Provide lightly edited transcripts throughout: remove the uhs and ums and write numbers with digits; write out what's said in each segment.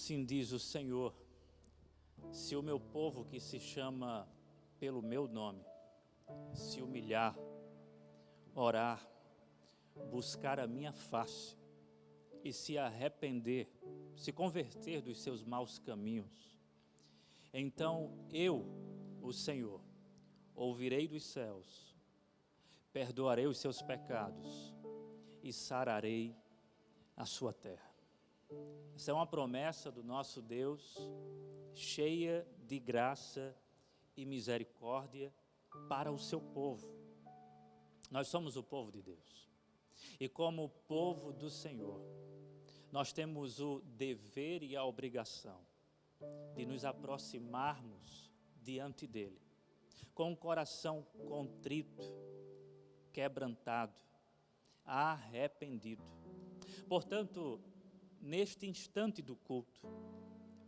Assim diz o Senhor: se o meu povo que se chama pelo meu nome se humilhar, orar, buscar a minha face e se arrepender, se converter dos seus maus caminhos, então eu, o Senhor, ouvirei dos céus, perdoarei os seus pecados e sararei a sua terra. Essa é uma promessa do nosso Deus, cheia de graça e misericórdia para o seu povo. Nós somos o povo de Deus. E como povo do Senhor, nós temos o dever e a obrigação de nos aproximarmos diante dEle, com o coração contrito, quebrantado, arrependido. Portanto, neste instante do culto,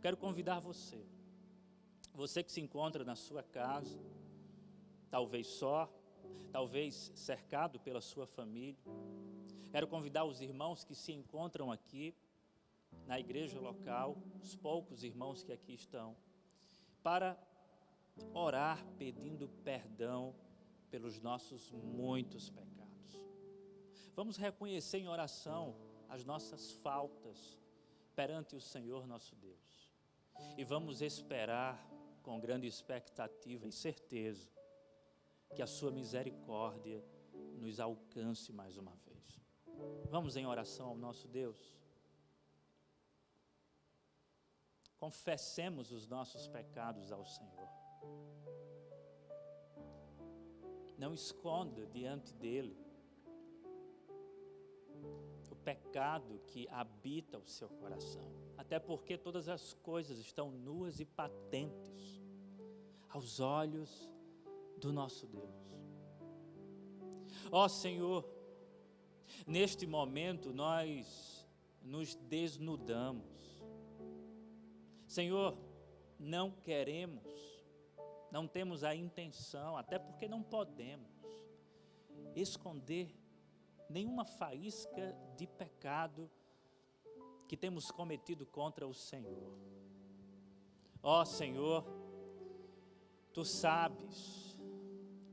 quero convidar você que se encontra na sua casa, talvez só, talvez cercado pela sua família. Quero convidar os irmãos que se encontram aqui na igreja local, os poucos irmãos que aqui estão, para orar pedindo perdão pelos nossos muitos pecados. Vamos reconhecer em oração as nossas faltas perante o Senhor nosso Deus. E vamos esperar com grande expectativa e certeza que a sua misericórdia nos alcance mais uma vez. Vamos em oração ao nosso Deus. Confessemos os nossos pecados ao Senhor. Não esconda diante dele o pecado que habita o seu coração. Até porque todas as coisas estão nuas e patentes aos olhos do nosso Deus. Ó Senhor, neste momento nós nos desnudamos. Senhor, não queremos, não temos a intenção, até porque não podemos, esconder nenhuma faísca de pecado que temos cometido contra o Senhor. Ó Senhor, Tu sabes,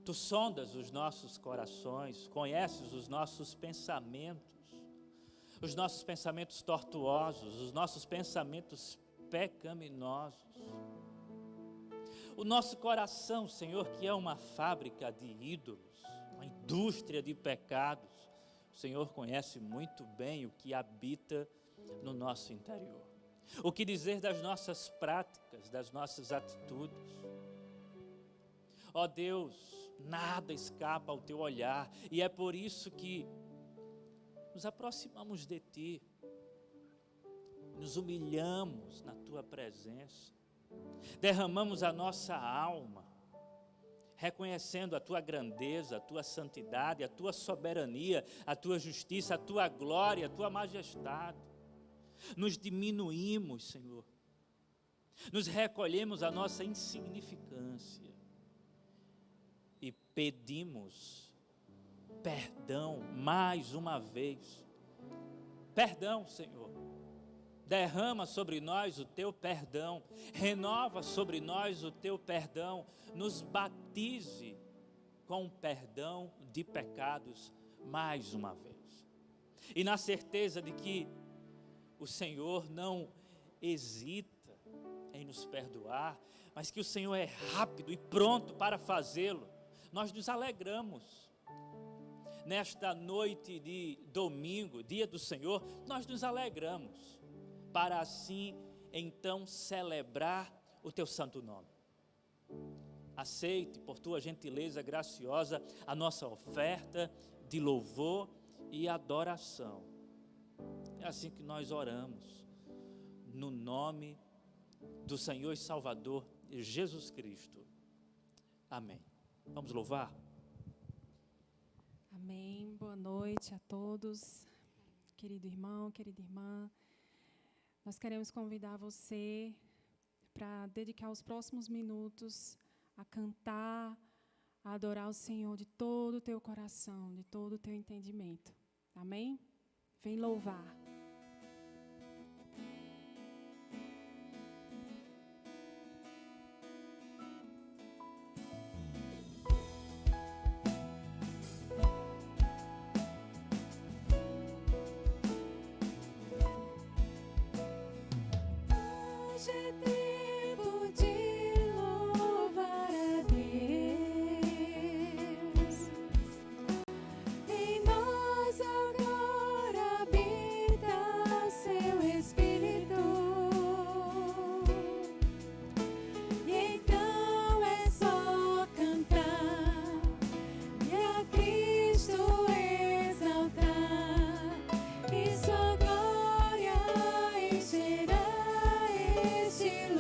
Tu sondas os nossos corações, conheces os nossos pensamentos tortuosos, os nossos pensamentos pecaminosos. O nosso coração, Senhor, que é uma fábrica de ídolos, uma indústria de pecados, o Senhor conhece muito bem o que habita no nosso interior. O que dizer das nossas práticas, das nossas atitudes? Ó Deus, nada escapa ao Teu olhar, e é por isso que nos aproximamos de Ti, nos humilhamos na Tua presença, derramamos a nossa alma, reconhecendo a Tua grandeza, a Tua santidade, a Tua soberania, a Tua justiça, a Tua glória, a Tua majestade. Nos diminuímos, Senhor, nos recolhemos a nossa insignificância e pedimos perdão mais uma vez. Perdão, Senhor. Derrama sobre nós o Teu perdão, renova sobre nós o Teu perdão, nos batize com o perdão de pecados mais uma vez. E na certeza de que o Senhor não hesita em nos perdoar, mas que o Senhor é rápido e pronto para fazê-lo, nós nos alegramos. Nesta noite de domingo, dia do Senhor, nós nos alegramos, para assim, então, celebrar o Teu santo nome. Aceite, por Tua gentileza graciosa, a nossa oferta de louvor e adoração. É assim que nós oramos, no nome do Senhor e Salvador Jesus Cristo. Amém. Vamos louvar? Amém. Boa noite a todos, querido irmão, querida irmã. Nós queremos convidar você para dedicar os próximos minutos a cantar, a adorar o Senhor de todo o teu coração, de todo o teu entendimento. Amém? Vem louvar. Hoje é tempo de louvar a Deus. Em nós agora habita o Seu Espírito. E então é só cantar e a Cristo exaltar, e Sua glória encherá este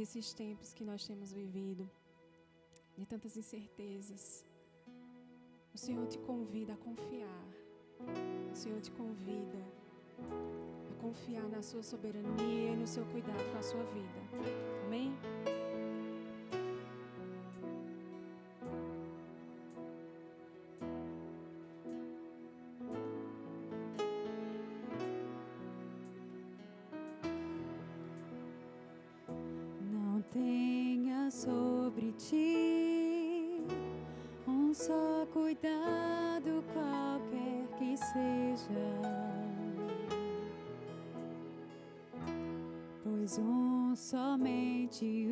nesses tempos que nós temos vivido, de tantas incertezas, o Senhor te convida a confiar. O Senhor te convida a confiar na sua soberania e no seu cuidado com a sua vida. Amém? Não tenha sobre ti só cuidado qualquer que seja, pois somente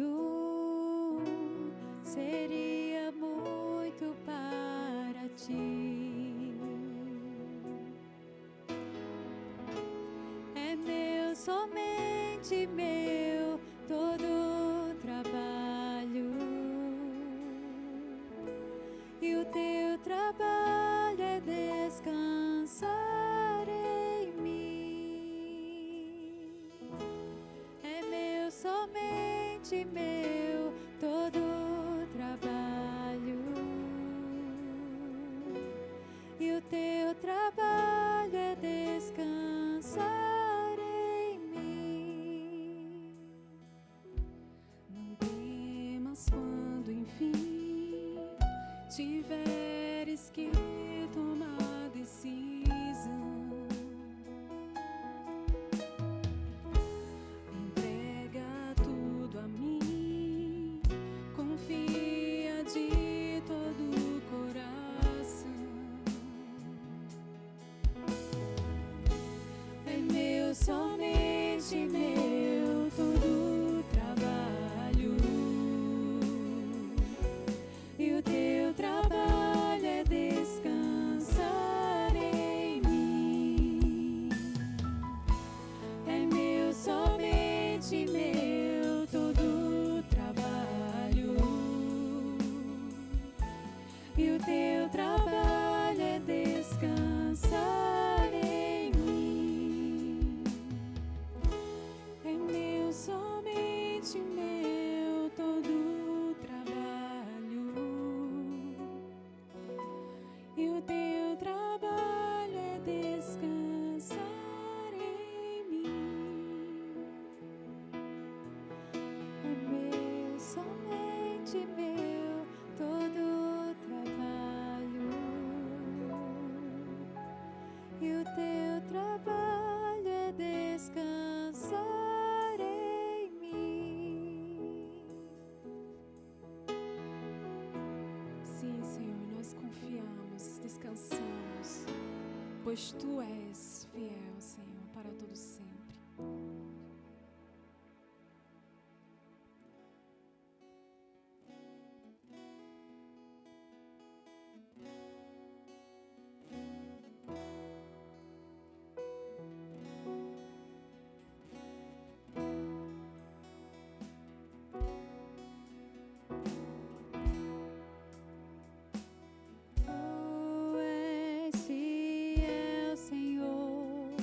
seria muito para ti. É meu, somente meu, todo trabalho, e o teu trabalho é descansar em mim. É meu, somente meu, todo trabalho, e o teu trabalho é descansar em mim. Não temas quando enfim tiveres que tomar decisão. Entrega tudo a mim, confia de todo o coração. É meu, somente meu, todo trabalho, e o teu trabalho é descansar em mim. É meu, somente meu, todo trabalho, e o teu trabalho é descansar em mim. É meu, somente meu, todo trabalho, e o teu trabalho é descansar em mim. É meu, somente meu, todo trabalho, e o teu trabalho é descansar em mim. Sim, Senhor, nós confiamos, descansamos, pois Tu és fiel, Senhor, para todo sempre. Tu és fiel, Senhor,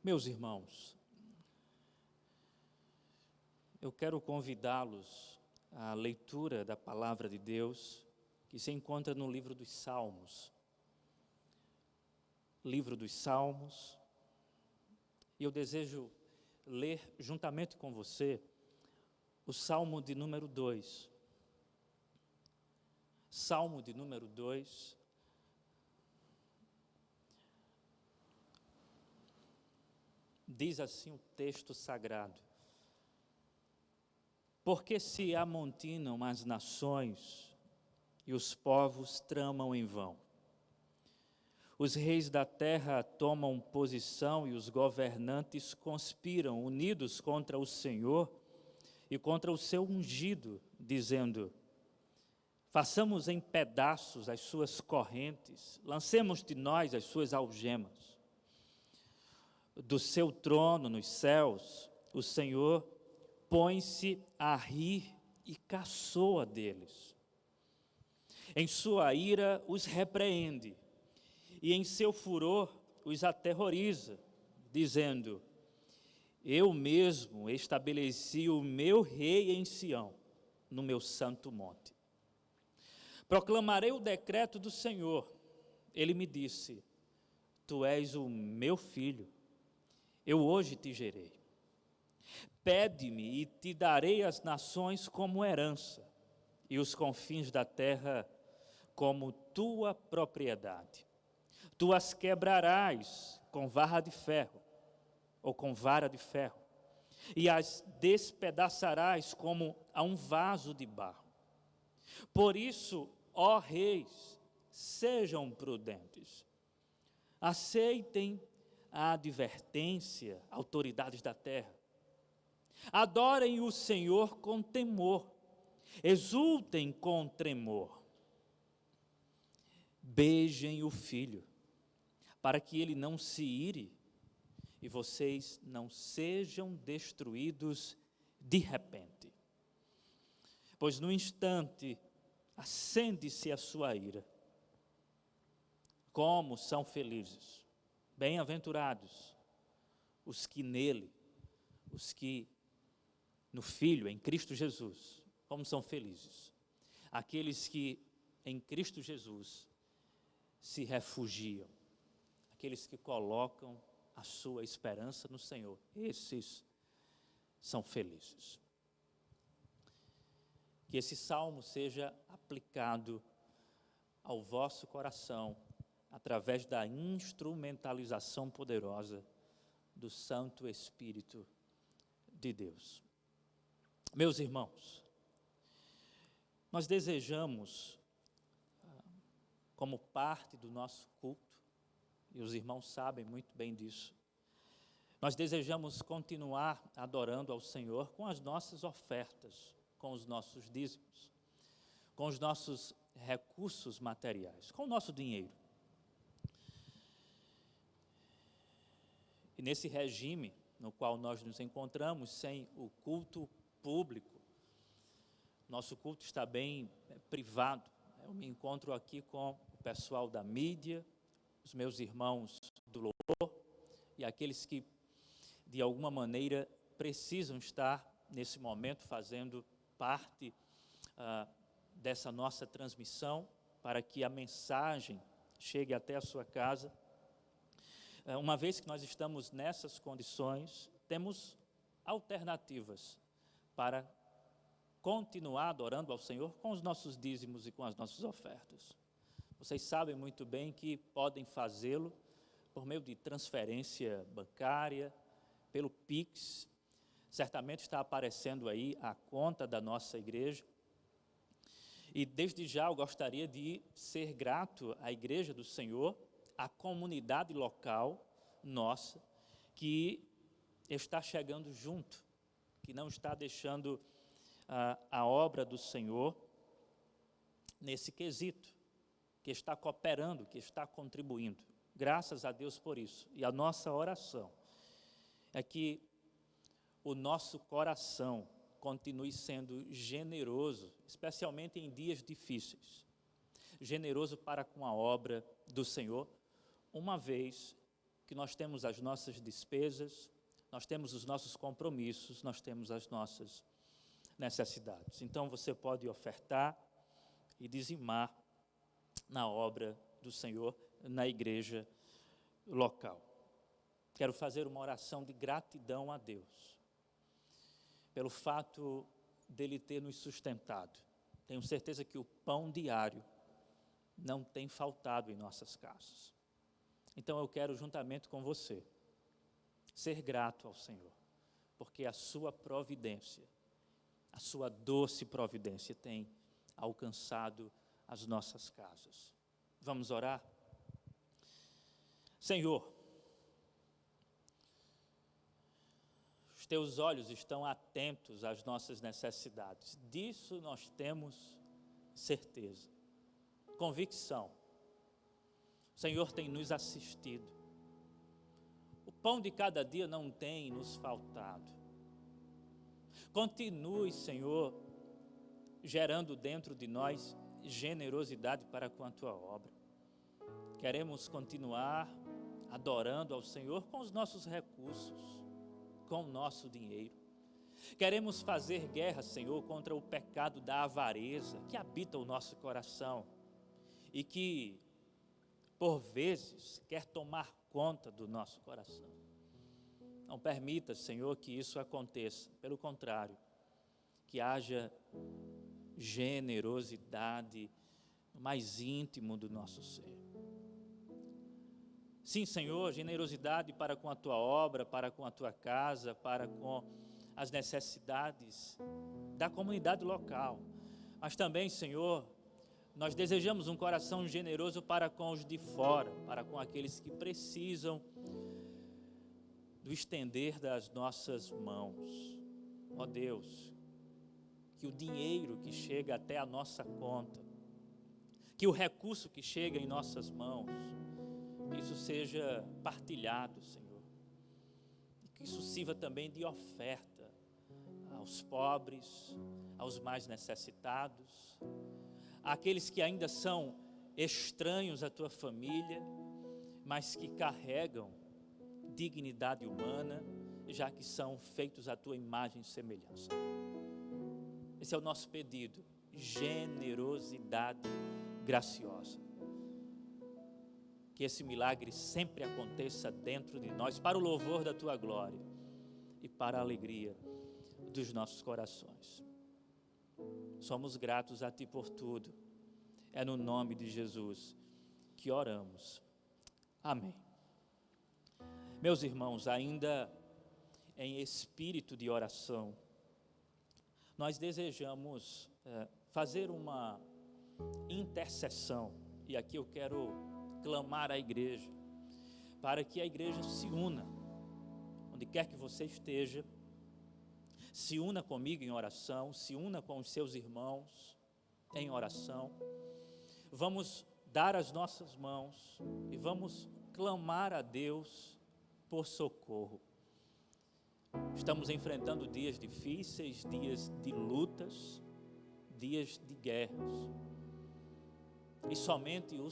Meus irmãos, eu quero convidá-los à leitura da palavra de Deus, que se encontra no livro dos Salmos. Livro dos Salmos. E eu desejo ler juntamente com você o Salmo de número 2. Salmo de número 2. Diz assim o texto sagrado: porque se amontinam as nações e os povos tramam em vão. Os reis da terra tomam posição e os governantes conspiram, unidos contra o Senhor e contra o seu ungido, dizendo: façamos em pedaços as suas correntes, lancemos de nós as suas algemas. Do seu trono nos céus, o Senhor põe-se a rir e caçoa deles. Em sua ira os repreende, e em seu furor os aterroriza, dizendo: eu mesmo estabeleci o meu rei em Sião, no meu santo monte. Proclamarei o decreto do Senhor. Ele me disse: tu és o meu filho, eu hoje te gerei. Pede-me e te darei as nações como herança, e os confins da terra como tua propriedade. Tu as quebrarás com vara de ferro, ou com vara de ferro, e as despedaçarás como a um vaso de barro. Por isso, ó reis, sejam prudentes. Aceitem a advertência, autoridades da terra. Adorem o Senhor com temor, exultem com tremor. Beijem o Filho, para que ele não se ire e vocês não sejam destruídos de repente. Pois no instante acende-se a sua ira. Como são felizes, bem-aventurados os que nele, os que no Filho, em Cristo Jesus, como são felizes. Aqueles que em Cristo Jesus se refugiam, aqueles que colocam a sua esperança no Senhor, esses são felizes. Que esse salmo seja aplicado ao vosso coração através da instrumentalização poderosa do Santo Espírito de Deus. Meus irmãos, nós desejamos, como parte do nosso culto, e os irmãos sabem muito bem disso, nós desejamos continuar adorando ao Senhor com as nossas ofertas, com os nossos dízimos, com os nossos recursos materiais, com o nosso dinheiro. E nesse regime no qual nós nos encontramos, sem o culto público, nosso culto está bem privado. Eu me encontro aqui com o pessoal da mídia, os meus irmãos do louvor e aqueles que, de alguma maneira, precisam estar nesse momento fazendo parte dessa nossa transmissão, para que a mensagem chegue até a sua casa. Uma vez que nós estamos nessas condições, temos alternativas para continuar adorando ao Senhor com os nossos dízimos e com as nossas ofertas. Vocês sabem muito bem que podem fazê-lo por meio de transferência bancária, pelo Pix. Certamente está aparecendo aí a conta da nossa igreja. E desde já eu gostaria de ser grato à Igreja do Senhor, à comunidade local nossa, que está chegando junto, que não está deixando a obra do Senhor nesse quesito, que está cooperando, que está contribuindo. Graças a Deus por isso. E a nossa oração é que o nosso coração continue sendo generoso, especialmente em dias difíceis. Generoso para com a obra do Senhor, uma vez que nós temos as nossas despesas, nós temos os nossos compromissos, nós temos as nossas necessidades. Então você pode ofertar e dizimar na obra do Senhor, na igreja local. Quero fazer uma oração de gratidão a Deus, pelo fato dele ter nos sustentado. Tenho certeza que o pão diário não tem faltado em nossas casas. Então eu quero, juntamente com você, ser grato ao Senhor, porque a sua providência, a sua doce providência tem alcançado as nossas casas. Vamos orar? Senhor, os teus olhos estão atentos às nossas necessidades. Disso nós temos certeza, convicção. O Senhor tem nos assistido. O pão de cada dia não tem nos faltado. Continue, Senhor, gerando dentro de nós generosidade para com a tua obra. Queremos continuar adorando ao Senhor com os nossos recursos, com o nosso dinheiro. Queremos fazer guerra, Senhor, contra o pecado da avareza que habita o nosso coração e que, por vezes, quer tomar conta do nosso coração. Não permita, Senhor, que isso aconteça. Pelo contrário, que haja generosidade no mais íntimo do nosso ser. Sim, Senhor, generosidade para com a tua obra, para com a tua casa, para com as necessidades da comunidade local. Mas também, Senhor, nós desejamos um coração generoso para com os de fora, para com aqueles que precisam do estender das nossas mãos. Ó Deus, que o dinheiro que chega até a nossa conta, que o recurso que chega em nossas mãos, isso seja partilhado, Senhor, e que isso sirva também de oferta aos pobres, aos mais necessitados, àqueles que ainda são estranhos à tua família, mas que carregam dignidade humana, já que são feitos à tua imagem e semelhança. Esse é o nosso pedido, generosidade graciosa. Que esse milagre sempre aconteça dentro de nós, para o louvor da tua glória e para a alegria dos nossos corações. Somos gratos a ti por tudo. É no nome de Jesus que oramos. Amém. Meus irmãos, ainda em espírito de oração, nós desejamos fazer uma intercessão, e aqui eu quero clamar à igreja, para que a igreja se una, onde quer que você esteja, se una comigo em oração, se una com os seus irmãos em oração. Vamos dar as nossas mãos e vamos clamar a Deus por socorro. Estamos enfrentando dias difíceis, dias de lutas, dias de guerras. E somente o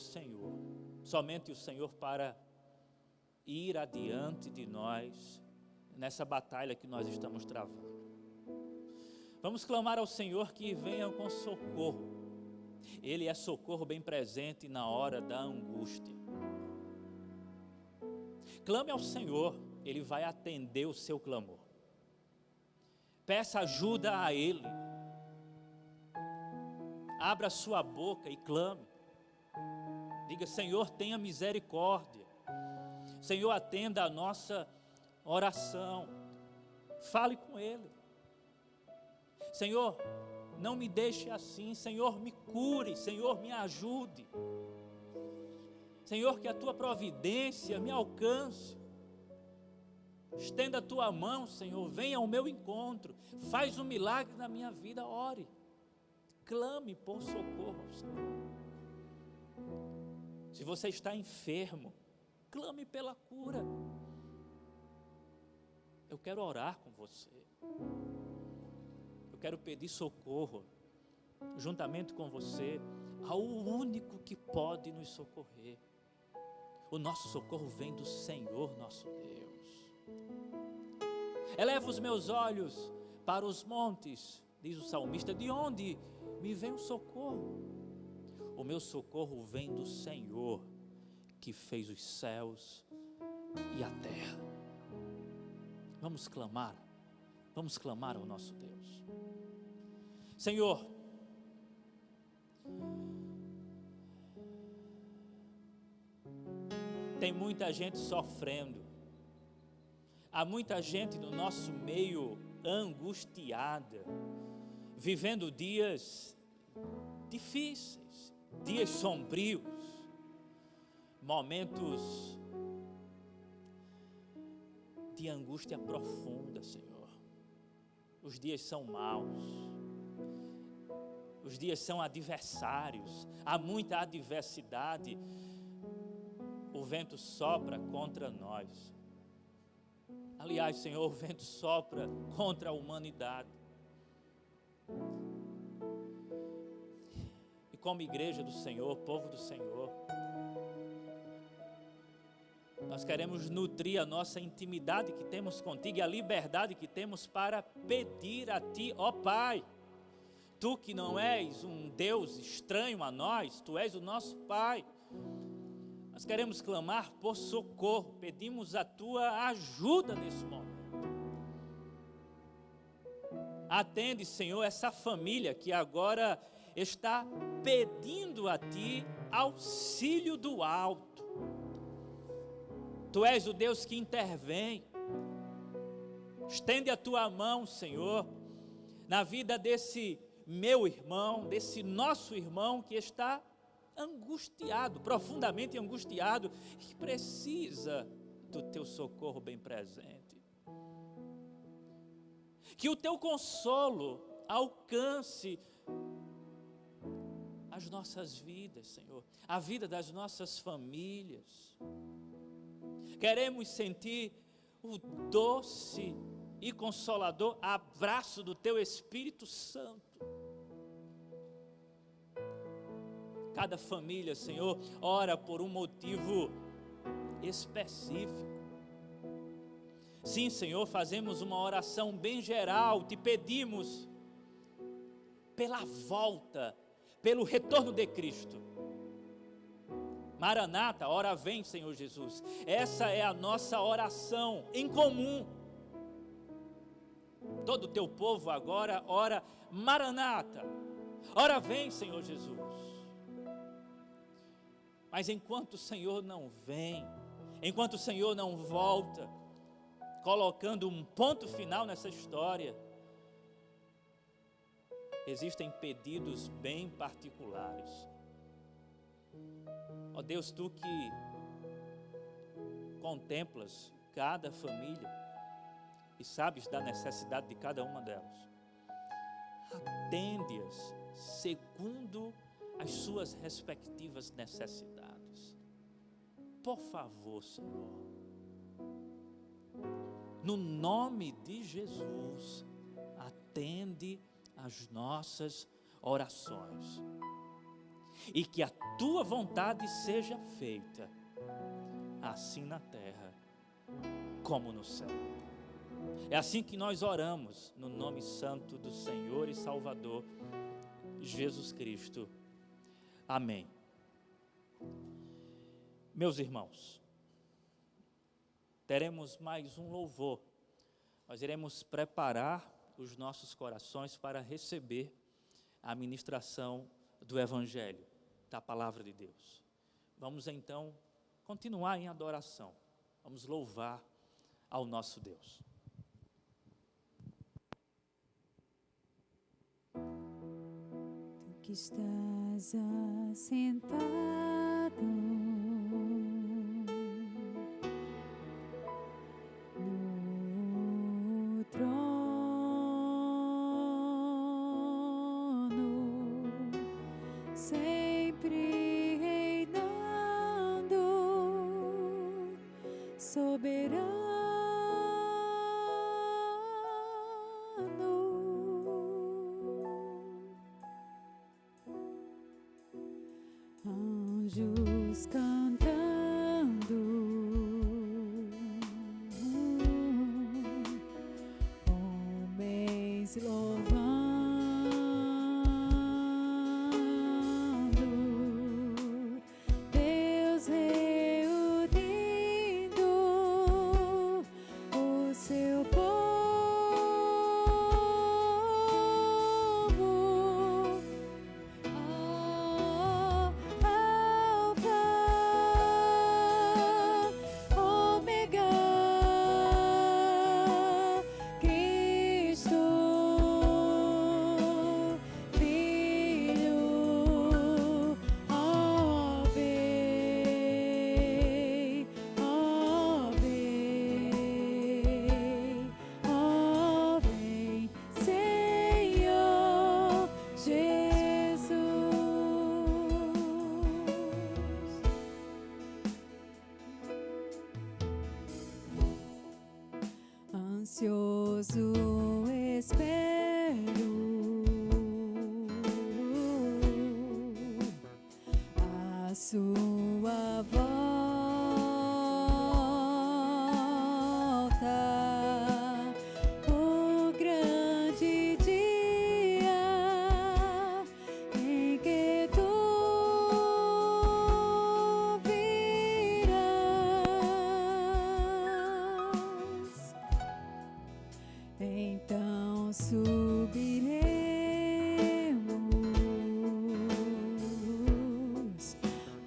Senhor para ir adiante de nós nessa batalha que nós estamos travando. Vamos clamar ao Senhor que venha com socorro. Ele é socorro bem presente na hora da angústia. Clame ao Senhor, Ele vai atender o seu clamor. Peça ajuda a Ele. Abra sua boca e clame. Diga: Senhor, tenha misericórdia. Senhor, atenda a nossa oração. Fale com Ele. Senhor, não me deixe assim. Senhor, me cure. Senhor, me ajude. Senhor, que a tua providência me alcance. Estenda a tua mão, Senhor, venha ao meu encontro. Faz um milagre na minha vida, ore. Clame por socorro ao Senhor. Se você está enfermo, clame pela cura. Eu quero orar com você. Eu quero pedir socorro, juntamente com você, ao único que pode nos socorrer. O nosso socorro vem do Senhor nosso Deus. Eleva os meus olhos para os montes, diz o salmista, de onde me vem o socorro? O meu socorro vem do Senhor, que fez os céus e a terra. Vamos clamar ao nosso Deus. Senhor, tem muita gente sofrendo, há muita gente no nosso meio angustiada, vivendo dias difíceis, dias sombrios, momentos de angústia profunda, Senhor. Os dias são maus, os dias são adversários, há muita adversidade, o vento sopra contra nós. Aliás, Senhor, o vento sopra contra a humanidade. E como igreja do Senhor, povo do Senhor, nós queremos nutrir a nossa intimidade que temos contigo e a liberdade que temos para pedir a Ti, ó Pai. Tu que não és um Deus estranho a nós, Tu és o nosso Pai. Nós queremos clamar por socorro, pedimos a Tua ajuda nesse momento. Atende, Senhor, essa família que agora está pedindo a Ti auxílio do alto. Tu és o Deus que intervém. Estende a Tua mão, Senhor, na vida desse meu irmão, desse nosso irmão que está angustiado, profundamente angustiado, e que precisa do Teu socorro bem presente. Que o Teu consolo alcance as nossas vidas, Senhor, a vida das nossas famílias. Queremos sentir o doce e consolador abraço do Teu Espírito Santo. Cada família, Senhor, ora por um motivo específico. Sim, Senhor, fazemos uma oração bem geral, Te pedimos pela volta, pelo retorno de Cristo. Maranata, ora vem, Senhor Jesus. Essa é a nossa oração em comum. Todo o Teu povo agora ora, Maranata, ora vem, Senhor Jesus. Mas enquanto o Senhor não vem, enquanto o Senhor não volta, colocando um ponto final nessa história, existem pedidos bem particulares. Ó Deus, Tu que contemplas cada família e sabes da necessidade de cada uma delas, atende-as segundo as suas respectivas necessidades. Por favor, Senhor, no nome de Jesus, atende as nossas orações e que a Tua vontade seja feita, assim na terra como no céu. É assim que nós oramos, no nome santo do Senhor e Salvador Jesus Cristo. Amém. Meus irmãos, teremos mais um louvor. Nós iremos preparar os nossos corações para receber a ministração do Evangelho, da Palavra de Deus. Vamos então continuar em adoração. Vamos louvar ao nosso Deus. Tu que estás assentado no trono, sempre reinando, soberano. Anjos cantando, se louvando, Deus reunindo o seu povo. Ansioso espero a sua volta, o grande dia em que tu virás. Então subiremos,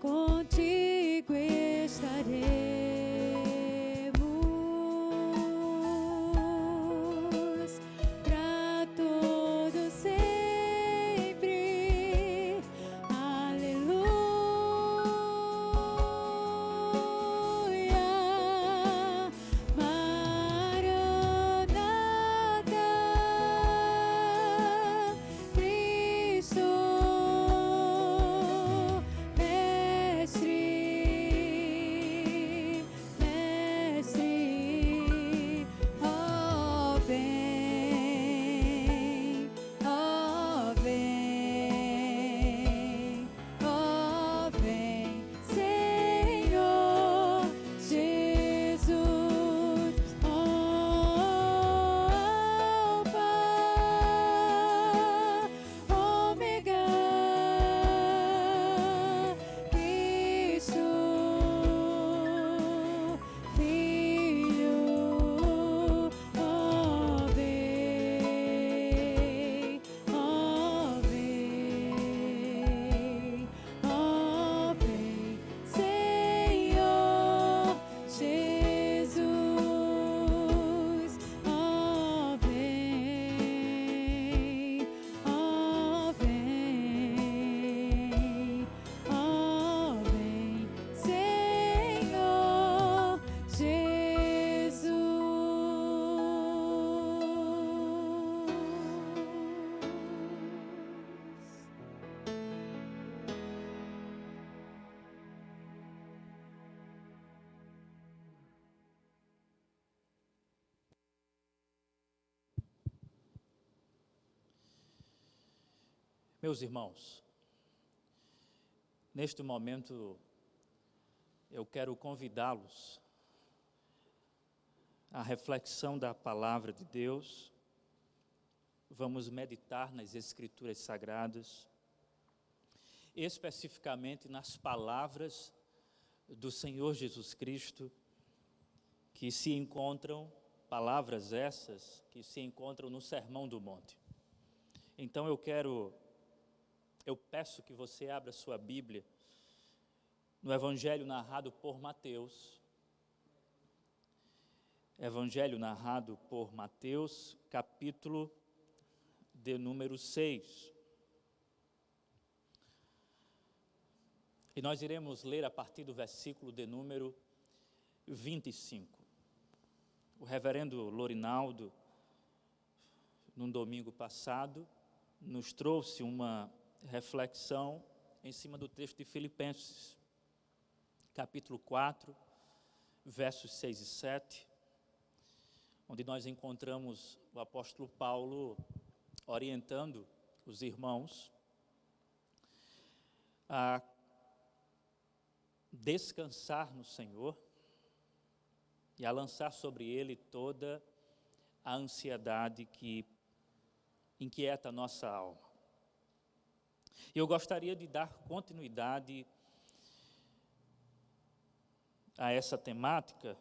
contigo estaremos para todo sempre. Aleluia. Meus irmãos, neste momento eu quero convidá-los à reflexão da palavra de Deus. Vamos meditar nas Escrituras Sagradas, especificamente nas palavras do Senhor Jesus Cristo, que se encontram, palavras essas, que se encontram no Sermão do Monte. Então eu peço que você abra sua Bíblia no Evangelho narrado por Mateus. Evangelho narrado por Mateus, capítulo de número 6. E nós iremos ler a partir do versículo de número 25. O reverendo Lorinaldo, num domingo passado, nos trouxe uma reflexão em cima do texto de Filipenses, capítulo 4, versos 6 e 7, onde nós encontramos o apóstolo Paulo orientando os irmãos a descansar no Senhor e a lançar sobre ele toda a ansiedade que inquieta a nossa alma. Eu gostaria de dar continuidade a essa temática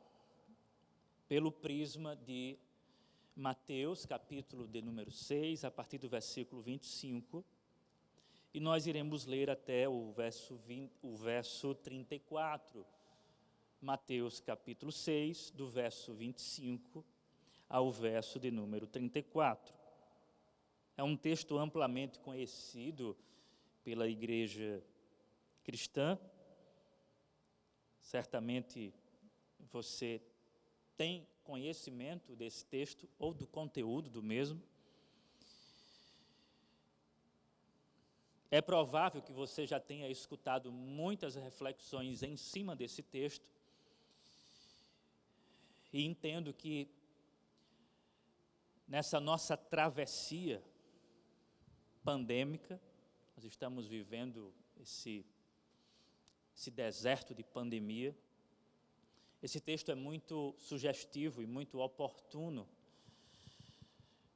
pelo prisma de Mateus, capítulo de número 6, a partir do versículo 25, e nós iremos ler até o verso 34. Mateus, capítulo 6, do verso 25 ao verso de número 34. É um texto amplamente conhecido pela igreja cristã. Certamente você tem conhecimento desse texto ou do conteúdo do mesmo. É provável que você já tenha escutado muitas reflexões em cima desse texto. E entendo que nessa nossa travessia pandêmica, nós estamos vivendo esse deserto de pandemia. Esse texto é muito sugestivo e muito oportuno.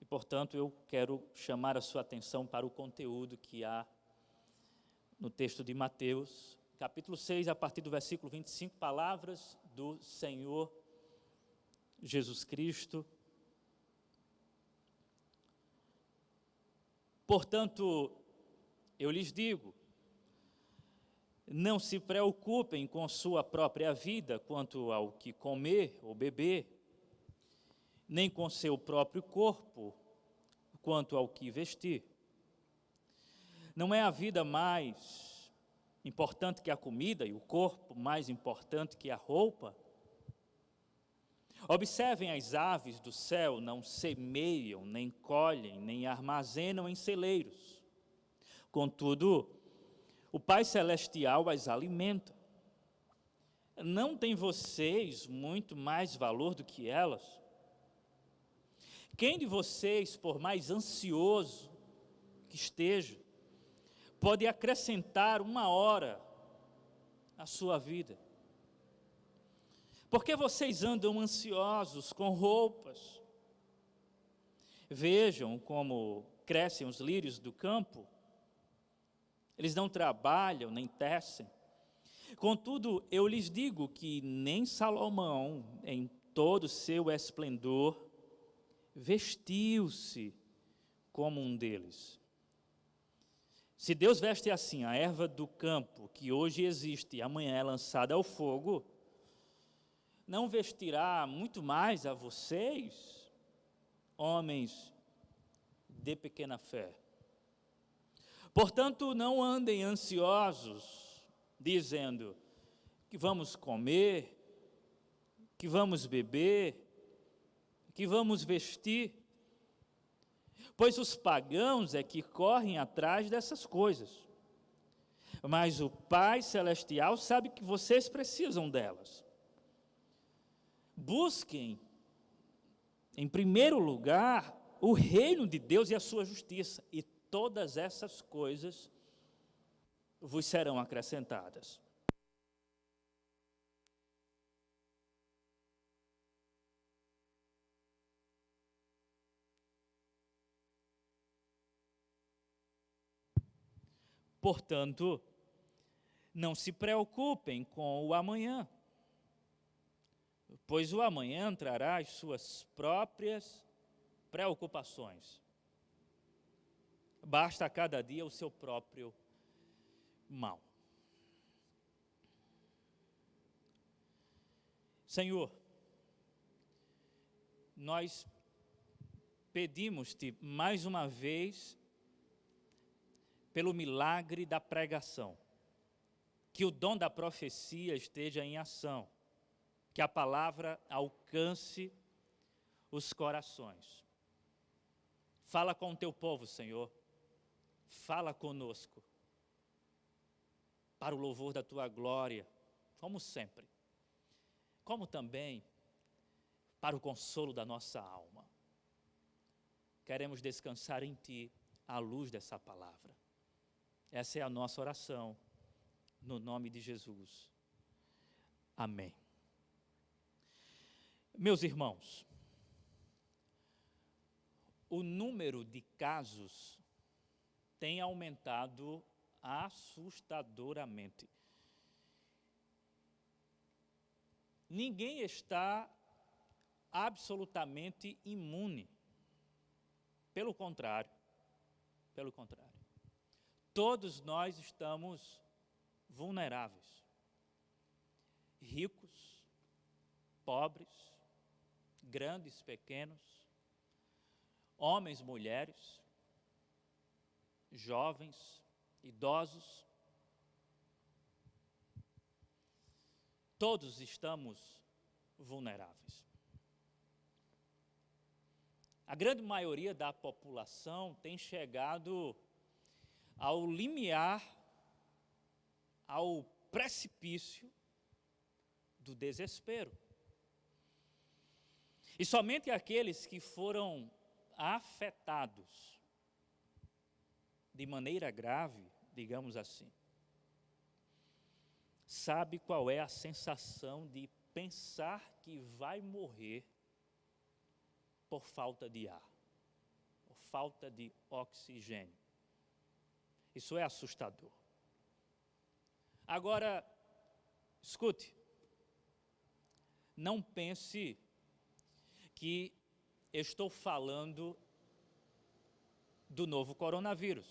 E, portanto, eu quero chamar a sua atenção para o conteúdo que há no texto de Mateus, capítulo 6, a partir do versículo 25, palavras do Senhor Jesus Cristo. Portanto, eu lhes digo, não se preocupem com sua própria vida quanto ao que comer ou beber, nem com seu próprio corpo quanto ao que vestir. Não é a vida mais importante que a comida e o corpo mais importante que a roupa? Observem as aves do céu, não semeiam, nem colhem, nem armazenam em celeiros. Contudo, o Pai Celestial as alimenta. Não têm vocês muito mais valor do que elas? Quem de vocês, por mais ansioso que esteja, pode acrescentar 1 hora à sua vida? Por que vocês andam ansiosos com roupas? Vejam como crescem os lírios do campo. Eles não trabalham, nem tecem. Contudo, eu lhes digo que nem Salomão, em todo o seu esplendor, vestiu-se como um deles. Se Deus veste assim a erva do campo, que hoje existe e amanhã é lançada ao fogo, não vestirá muito mais a vocês, homens de pequena fé. Portanto, não andem ansiosos, dizendo que vamos comer, que vamos beber, que vamos vestir, pois os pagãos é que correm atrás dessas coisas. Mas o Pai Celestial sabe que vocês precisam delas. Busquem, em primeiro lugar, o reino de Deus e a sua justiça, e todas essas coisas vos serão acrescentadas. Portanto, não se preocupem com o amanhã, pois o amanhã trará as suas próprias preocupações. Basta a cada dia o seu próprio mal. Senhor, nós pedimos-te mais uma vez pelo milagre da pregação, que o dom da profecia esteja em ação, que a palavra alcance os corações. Fala com o teu povo, Senhor, fala conosco, para o louvor da tua glória, como sempre, como também para o consolo da nossa alma. Queremos descansar em ti, à luz dessa palavra. Essa é a nossa oração, no nome de Jesus. Amém. Meus irmãos, o número de casos tem aumentado assustadoramente. Ninguém está absolutamente imune. Pelo contrário. Todos nós estamos vulneráveis. Ricos, pobres, grandes, pequenos, homens, mulheres, jovens, idosos. Todos estamos vulneráveis. A grande maioria da população tem chegado ao limiar, ao precipício do desespero. E somente aqueles que foram afetados de maneira grave, digamos assim, sabe qual é a sensação de pensar que vai morrer por falta de ar, por falta de oxigênio. Isso é assustador. Agora, escute, não pense que estou falando do novo coronavírus.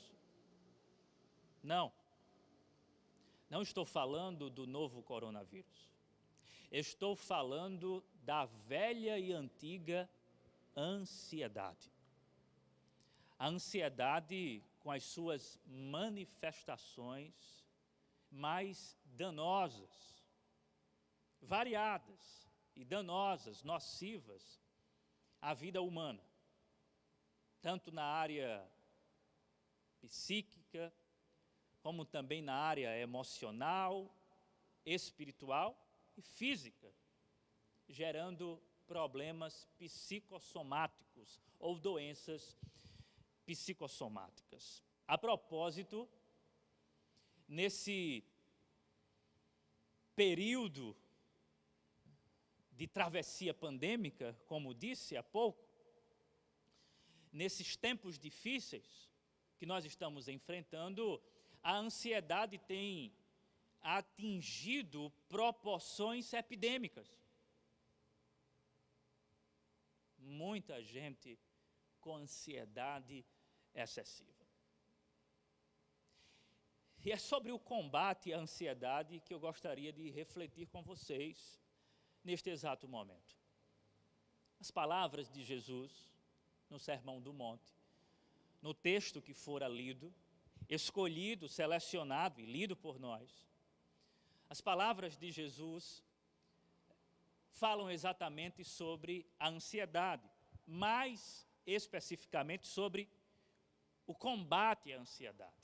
Não estou falando do novo coronavírus. Estou falando da velha e antiga ansiedade. A ansiedade com as suas manifestações mais danosas, variadas e danosas, nocivas à vida humana, tanto na área psíquica, como também na área emocional, espiritual e física, gerando problemas psicossomáticos ou doenças psicossomáticas. A propósito, nesse período de travessia pandêmica, como disse há pouco, nesses tempos difíceis que nós estamos enfrentando, a ansiedade tem atingido proporções epidêmicas. Muita gente com ansiedade excessiva. E é sobre o combate à ansiedade que eu gostaria de refletir com vocês neste exato momento. As palavras de Jesus no Sermão do Monte, no texto que fora lido, escolhido, selecionado e lido por nós, as palavras de Jesus falam exatamente sobre a ansiedade, mais especificamente sobre o combate à ansiedade.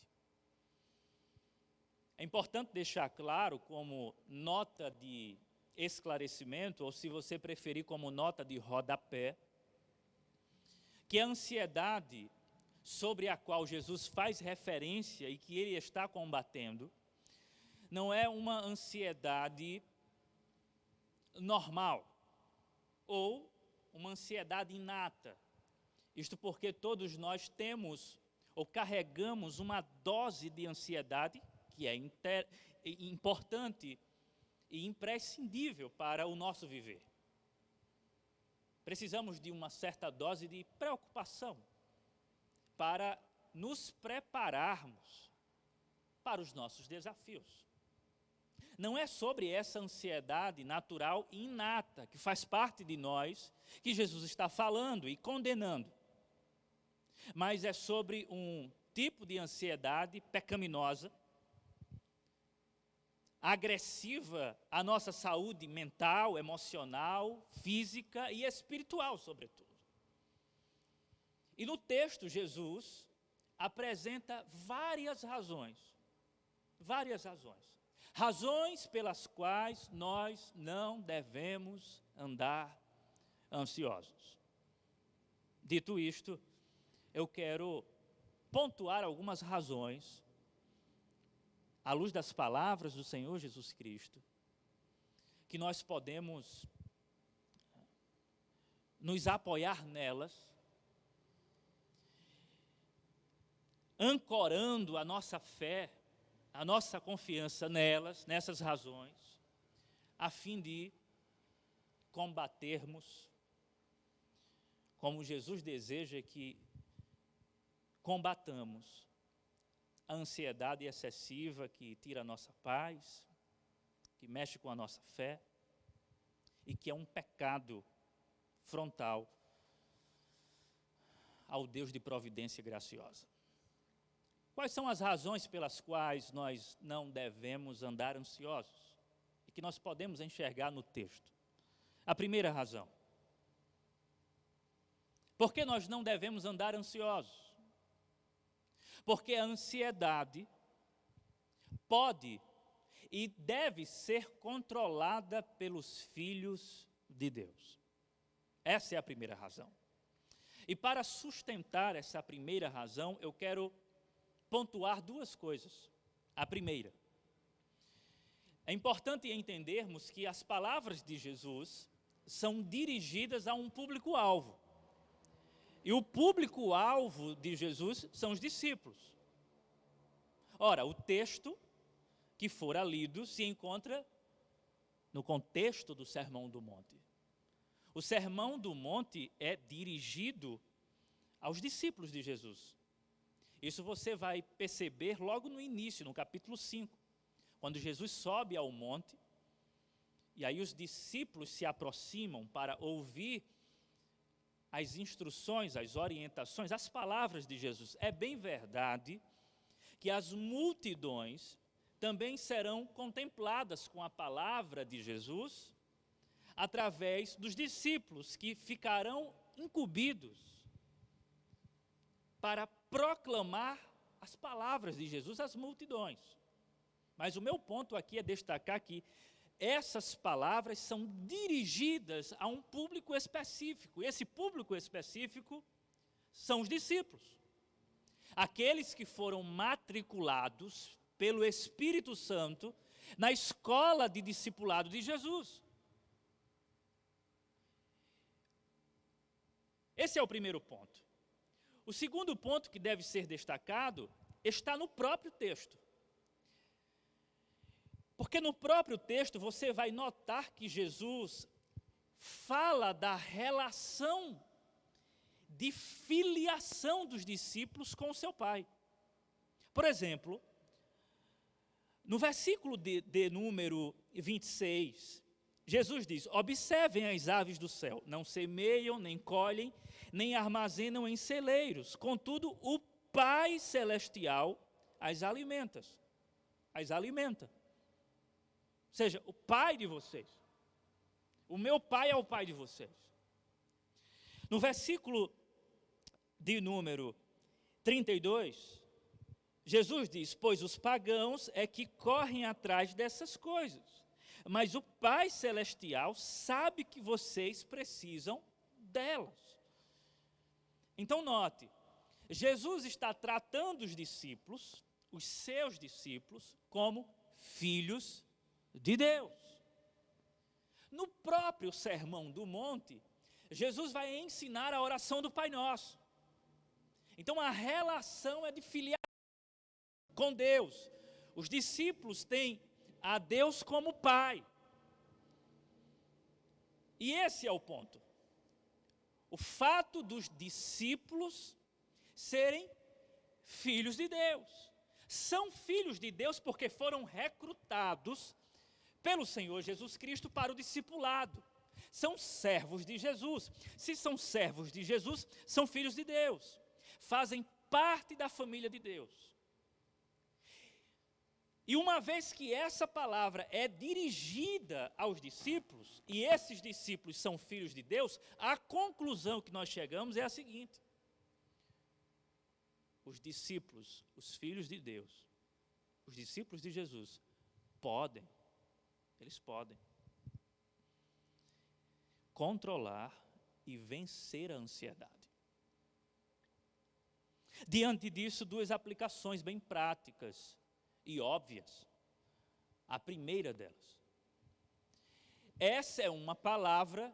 É importante deixar claro, como nota de esclarecimento, ou se você preferir como nota de rodapé, que a ansiedade sobre a qual Jesus faz referência e que ele está combatendo, não é uma ansiedade normal ou uma ansiedade inata. Isto porque todos nós temos ou carregamos uma dose de ansiedade que é importante e imprescindível para o nosso viver. Precisamos de uma certa dose de preocupação para nos prepararmos para os nossos desafios. Não é sobre essa ansiedade natural e inata, que faz parte de nós, que Jesus está falando e condenando. Mas é sobre um tipo de ansiedade pecaminosa, agressiva à nossa saúde mental, emocional, física e espiritual, sobretudo. E no texto, Jesus apresenta várias razões pelas quais nós não devemos andar ansiosos. Dito isto, eu quero pontuar algumas razões, à luz das palavras do Senhor Jesus Cristo, que nós podemos nos apoiar nelas ancorando a nossa fé, a nossa confiança nelas, nessas razões, a fim de combatermos, como Jesus deseja que combatamos, a ansiedade excessiva que tira a nossa paz, que mexe com a nossa fé, e que é um pecado frontal ao Deus de providência graciosa. Quais são as razões pelas quais nós não devemos andar ansiosos? E que nós podemos enxergar no texto. A primeira razão. Por que nós não devemos andar ansiosos? Porque a ansiedade pode e deve ser controlada pelos filhos de Deus. Essa é a primeira razão. E para sustentar essa primeira razão, eu quero pontuar duas coisas. A primeira, é importante entendermos que as palavras de Jesus são dirigidas a um público-alvo. E o público-alvo de Jesus são os discípulos. Ora, o texto que fora lido se encontra no contexto do Sermão do Monte. O Sermão do Monte é dirigido aos discípulos de Jesus. Isso você vai perceber logo no início, no capítulo 5, quando Jesus sobe ao monte, e aí os discípulos se aproximam para ouvir as instruções, as orientações, as palavras de Jesus. É bem verdade que as multidões também serão contempladas com a palavra de Jesus através dos discípulos que ficarão incumbidos para proclamar as palavras de Jesus às multidões. Mas o meu ponto aqui é destacar que essas palavras são dirigidas a um público específico. E esse público específico são os discípulos. Aqueles que foram matriculados pelo Espírito Santo na escola de discipulado de Jesus. Esse é o primeiro ponto. O segundo ponto que deve ser destacado está no próprio texto. Porque no próprio texto você vai notar que Jesus fala da relação de filiação dos discípulos com o seu Pai. Por exemplo, no versículo de número 26, Jesus diz: observem as aves do céu, não semeiam, nem colhem, nem armazenam em celeiros, contudo o Pai Celestial as alimenta. Ou seja, o Pai de vocês. O meu Pai é o Pai de vocês. No versículo de número 32, Jesus diz: pois os pagãos é que correm atrás dessas coisas, mas o Pai Celestial sabe que vocês precisam delas. Então note, Jesus está tratando os discípulos, os seus discípulos, como filhos de Deus. No próprio Sermão do Monte, Jesus vai ensinar a oração do Pai Nosso. Então a relação é de filiação com Deus. Os discípulos têm a Deus como Pai. E esse é o ponto. O fato dos discípulos serem filhos de Deus. São filhos de Deus porque foram recrutados pelo Senhor Jesus Cristo para o discipulado. São servos de Jesus. Se são servos de Jesus, são filhos de Deus. Fazem parte da família de Deus. E uma vez que essa palavra é dirigida aos discípulos, e esses discípulos são filhos de Deus, a conclusão que nós chegamos é a seguinte: os discípulos, os filhos de Deus, os discípulos de Jesus, eles podem controlar e vencer a ansiedade. Diante disso, duas aplicações bem práticas e óbvias. A primeira delas: essa é uma palavra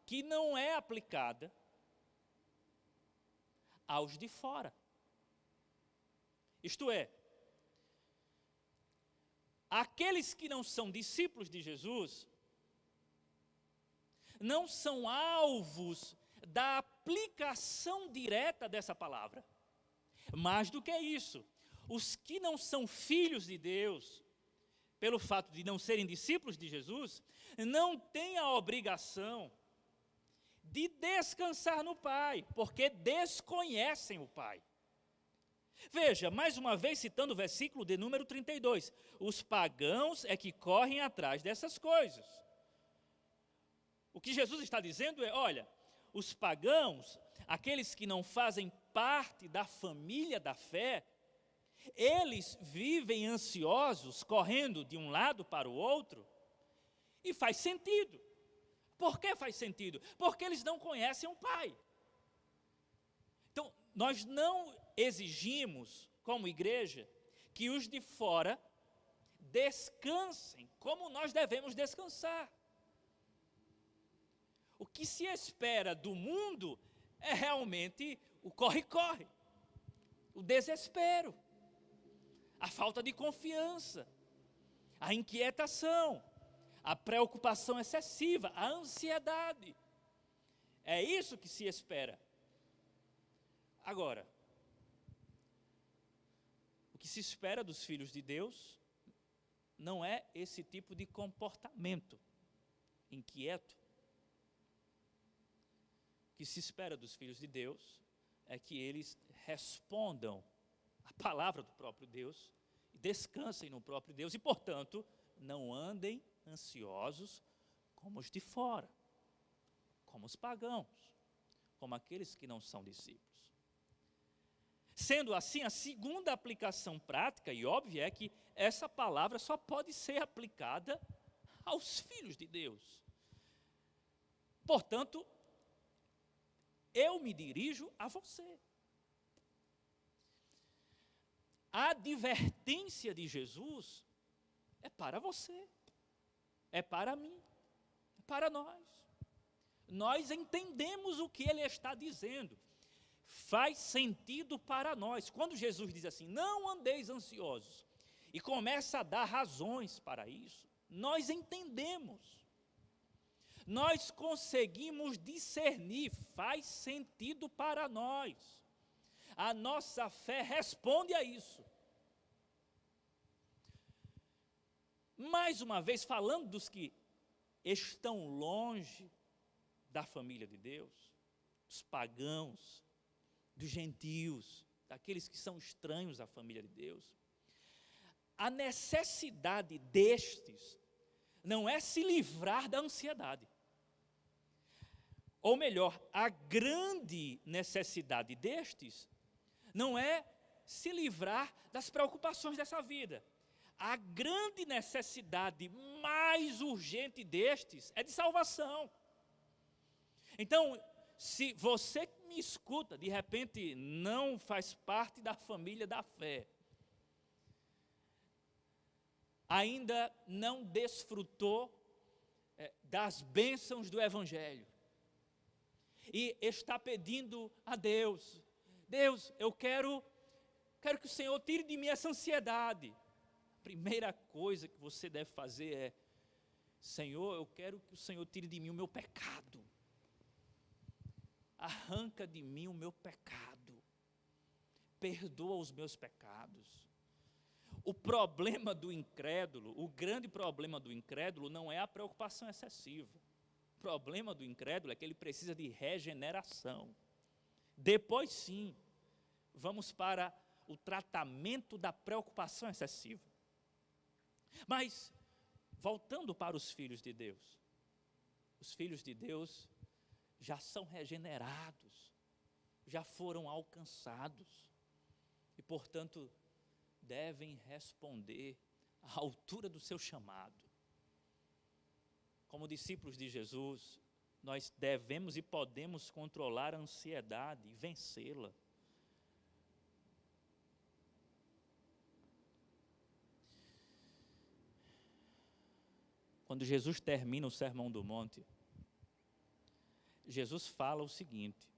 que não é aplicada aos de fora. Isto é, aqueles que não são discípulos de Jesus não são alvos da aplicação direta dessa palavra. Mais do que isso, os que não são filhos de Deus, pelo fato de não serem discípulos de Jesus, não têm a obrigação de descansar no Pai, porque desconhecem o Pai. Veja, mais uma vez citando o versículo de número 32, os pagãos é que correm atrás dessas coisas. O que Jesus está dizendo é, olha, os pagãos, aqueles que não fazem parte da família da fé, eles vivem ansiosos, correndo de um lado para o outro, e faz sentido. Por que faz sentido? Porque eles não conhecem o Pai. Então, nós não exigimos, como igreja, que os de fora descansem como nós devemos descansar. O que se espera do mundo é realmente o corre-corre, o desespero, a falta de confiança, a inquietação, a preocupação excessiva, a ansiedade. É isso que se espera. Agora, o que se espera dos filhos de Deus não é esse tipo de comportamento inquieto. O que se espera dos filhos de Deus é que eles respondam à palavra do próprio Deus, descansem no próprio Deus e, portanto, não andem ansiosos como os de fora, como os pagãos, como aqueles que não são discípulos. Sendo assim, a segunda aplicação prática e óbvia é que essa palavra só pode ser aplicada aos filhos de Deus. Portanto, eu me dirijo a você. A advertência de Jesus é para você, é para mim, é para nós. Nós entendemos o que ele está dizendo. Faz sentido para nós. Quando Jesus diz assim, não andeis ansiosos, e começa a dar razões para isso, nós entendemos. Nós conseguimos discernir, faz sentido para nós. A nossa fé responde a isso. Mais uma vez, falando dos que estão longe da família de Deus, dos pagãos, dos gentios, daqueles que são estranhos à família de Deus, a necessidade destes não é se livrar da ansiedade. Ou melhor, a grande necessidade destes não é se livrar das preocupações dessa vida. A grande necessidade mais urgente destes é de salvação. Então, se você que me escuta, de repente não faz parte da família da fé, ainda não desfrutou das bênçãos do Evangelho, e está pedindo a Deus, Deus, eu quero que o Senhor tire de mim essa ansiedade. A primeira coisa que você deve fazer é, Senhor, eu quero que o Senhor tire de mim o meu pecado. Arranca de mim o meu pecado. Perdoa os meus pecados. O problema do incrédulo, o grande problema do incrédulo não é a preocupação excessiva. O problema do incrédulo é que ele precisa de regeneração. Depois sim, vamos para o tratamento da preocupação excessiva. Mas, voltando para os filhos de Deus, os filhos de Deus já são regenerados, já foram alcançados, e portanto, devem responder à altura do seu chamado. Como discípulos de Jesus, nós devemos e podemos controlar a ansiedade e vencê-la. Quando Jesus termina o Sermão do Monte, Jesus fala o seguinte,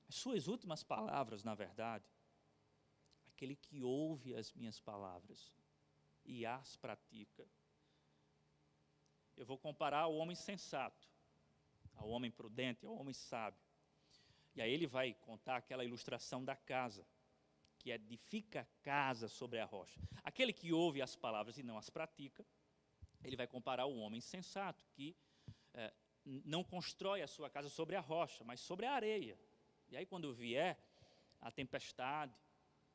as suas últimas palavras, na verdade, aquele que ouve as minhas palavras e as pratica. Eu vou comparar ao homem sensato, ao homem prudente, ao homem sábio. E aí ele vai contar aquela ilustração da casa, que edifica a casa sobre a rocha. Aquele que ouve as palavras e não as pratica, ele vai comparar o homem sensato, que não constrói a sua casa sobre a rocha, mas sobre a areia. E aí quando vier a tempestade,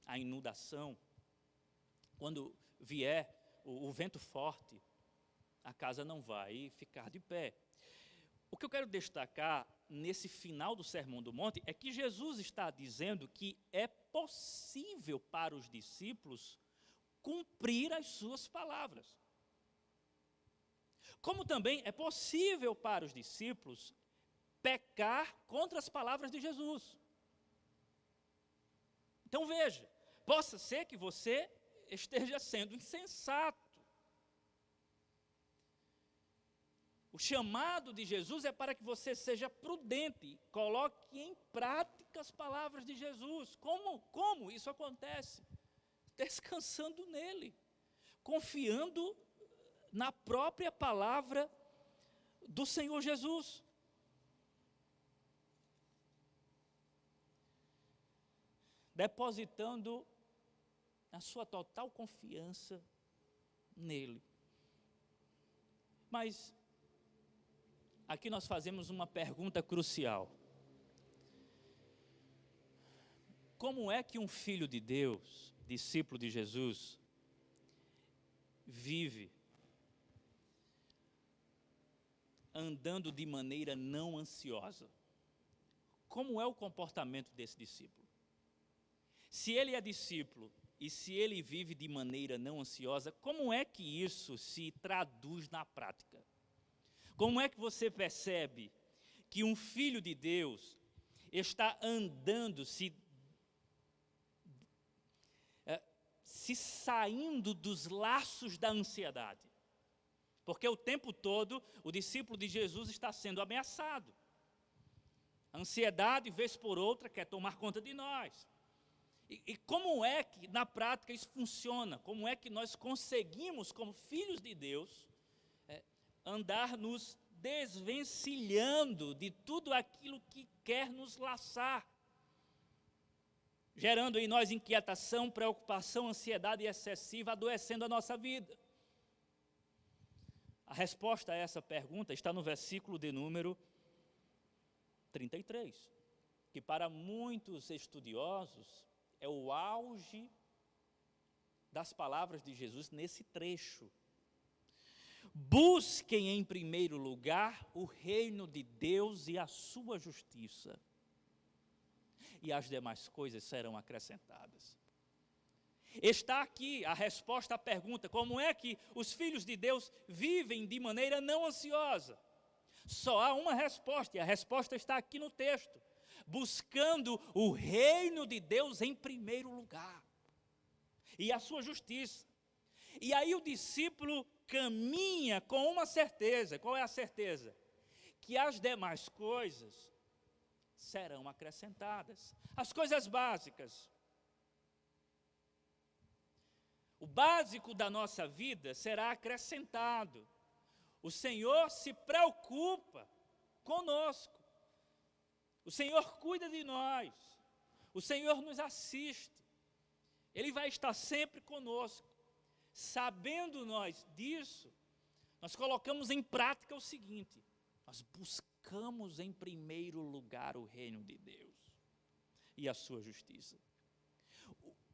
a inundação, quando vier o vento forte, a casa não vai ficar de pé. O que eu quero destacar nesse final do Sermão do Monte é que Jesus está dizendo que é possível para os discípulos cumprir as suas palavras. Como também é possível para os discípulos pecar contra as palavras de Jesus. Então veja, possa ser que você esteja sendo insensato. O chamado de Jesus é para que você seja prudente, coloque em prática as palavras de Jesus. Como isso acontece? Descansando nele, confiando na própria palavra do Senhor Jesus. Depositando a sua total confiança nele. Mas aqui nós fazemos uma pergunta crucial. Como é que um filho de Deus, discípulo de Jesus, vive andando de maneira não ansiosa? Como é o comportamento desse discípulo? Se ele é discípulo e se ele vive de maneira não ansiosa, como é que isso se traduz na prática? Como é que você percebe que um filho de Deus está andando, se saindo dos laços da ansiedade? Porque o tempo todo o discípulo de Jesus está sendo ameaçado. A ansiedade, vez por outra, quer tomar conta de nós. E como é que na prática isso funciona? Como é que nós conseguimos, como filhos de Deus, andar nos desvencilhando de tudo aquilo que quer nos laçar, gerando em nós inquietação, preocupação, ansiedade excessiva, adoecendo a nossa vida? A resposta a essa pergunta está no versículo de número 33, que para muitos estudiosos é o auge das palavras de Jesus nesse trecho. Busquem em primeiro lugar o reino de Deus e a sua justiça, e as demais coisas serão acrescentadas. Está aqui a resposta à pergunta: como é que os filhos de Deus vivem de maneira não ansiosa? Só há uma resposta, e a resposta está aqui no texto: buscando o reino de Deus em primeiro lugar, e a sua justiça. E aí o discípulo caminha com uma certeza. Qual é a certeza? Que as demais coisas serão acrescentadas. As coisas básicas. O básico da nossa vida será acrescentado. O Senhor se preocupa conosco. O Senhor cuida de nós. O Senhor nos assiste. Ele vai estar sempre conosco. Sabendo nós disso, nós colocamos em prática o seguinte: nós buscamos em primeiro lugar o reino de Deus e a sua justiça.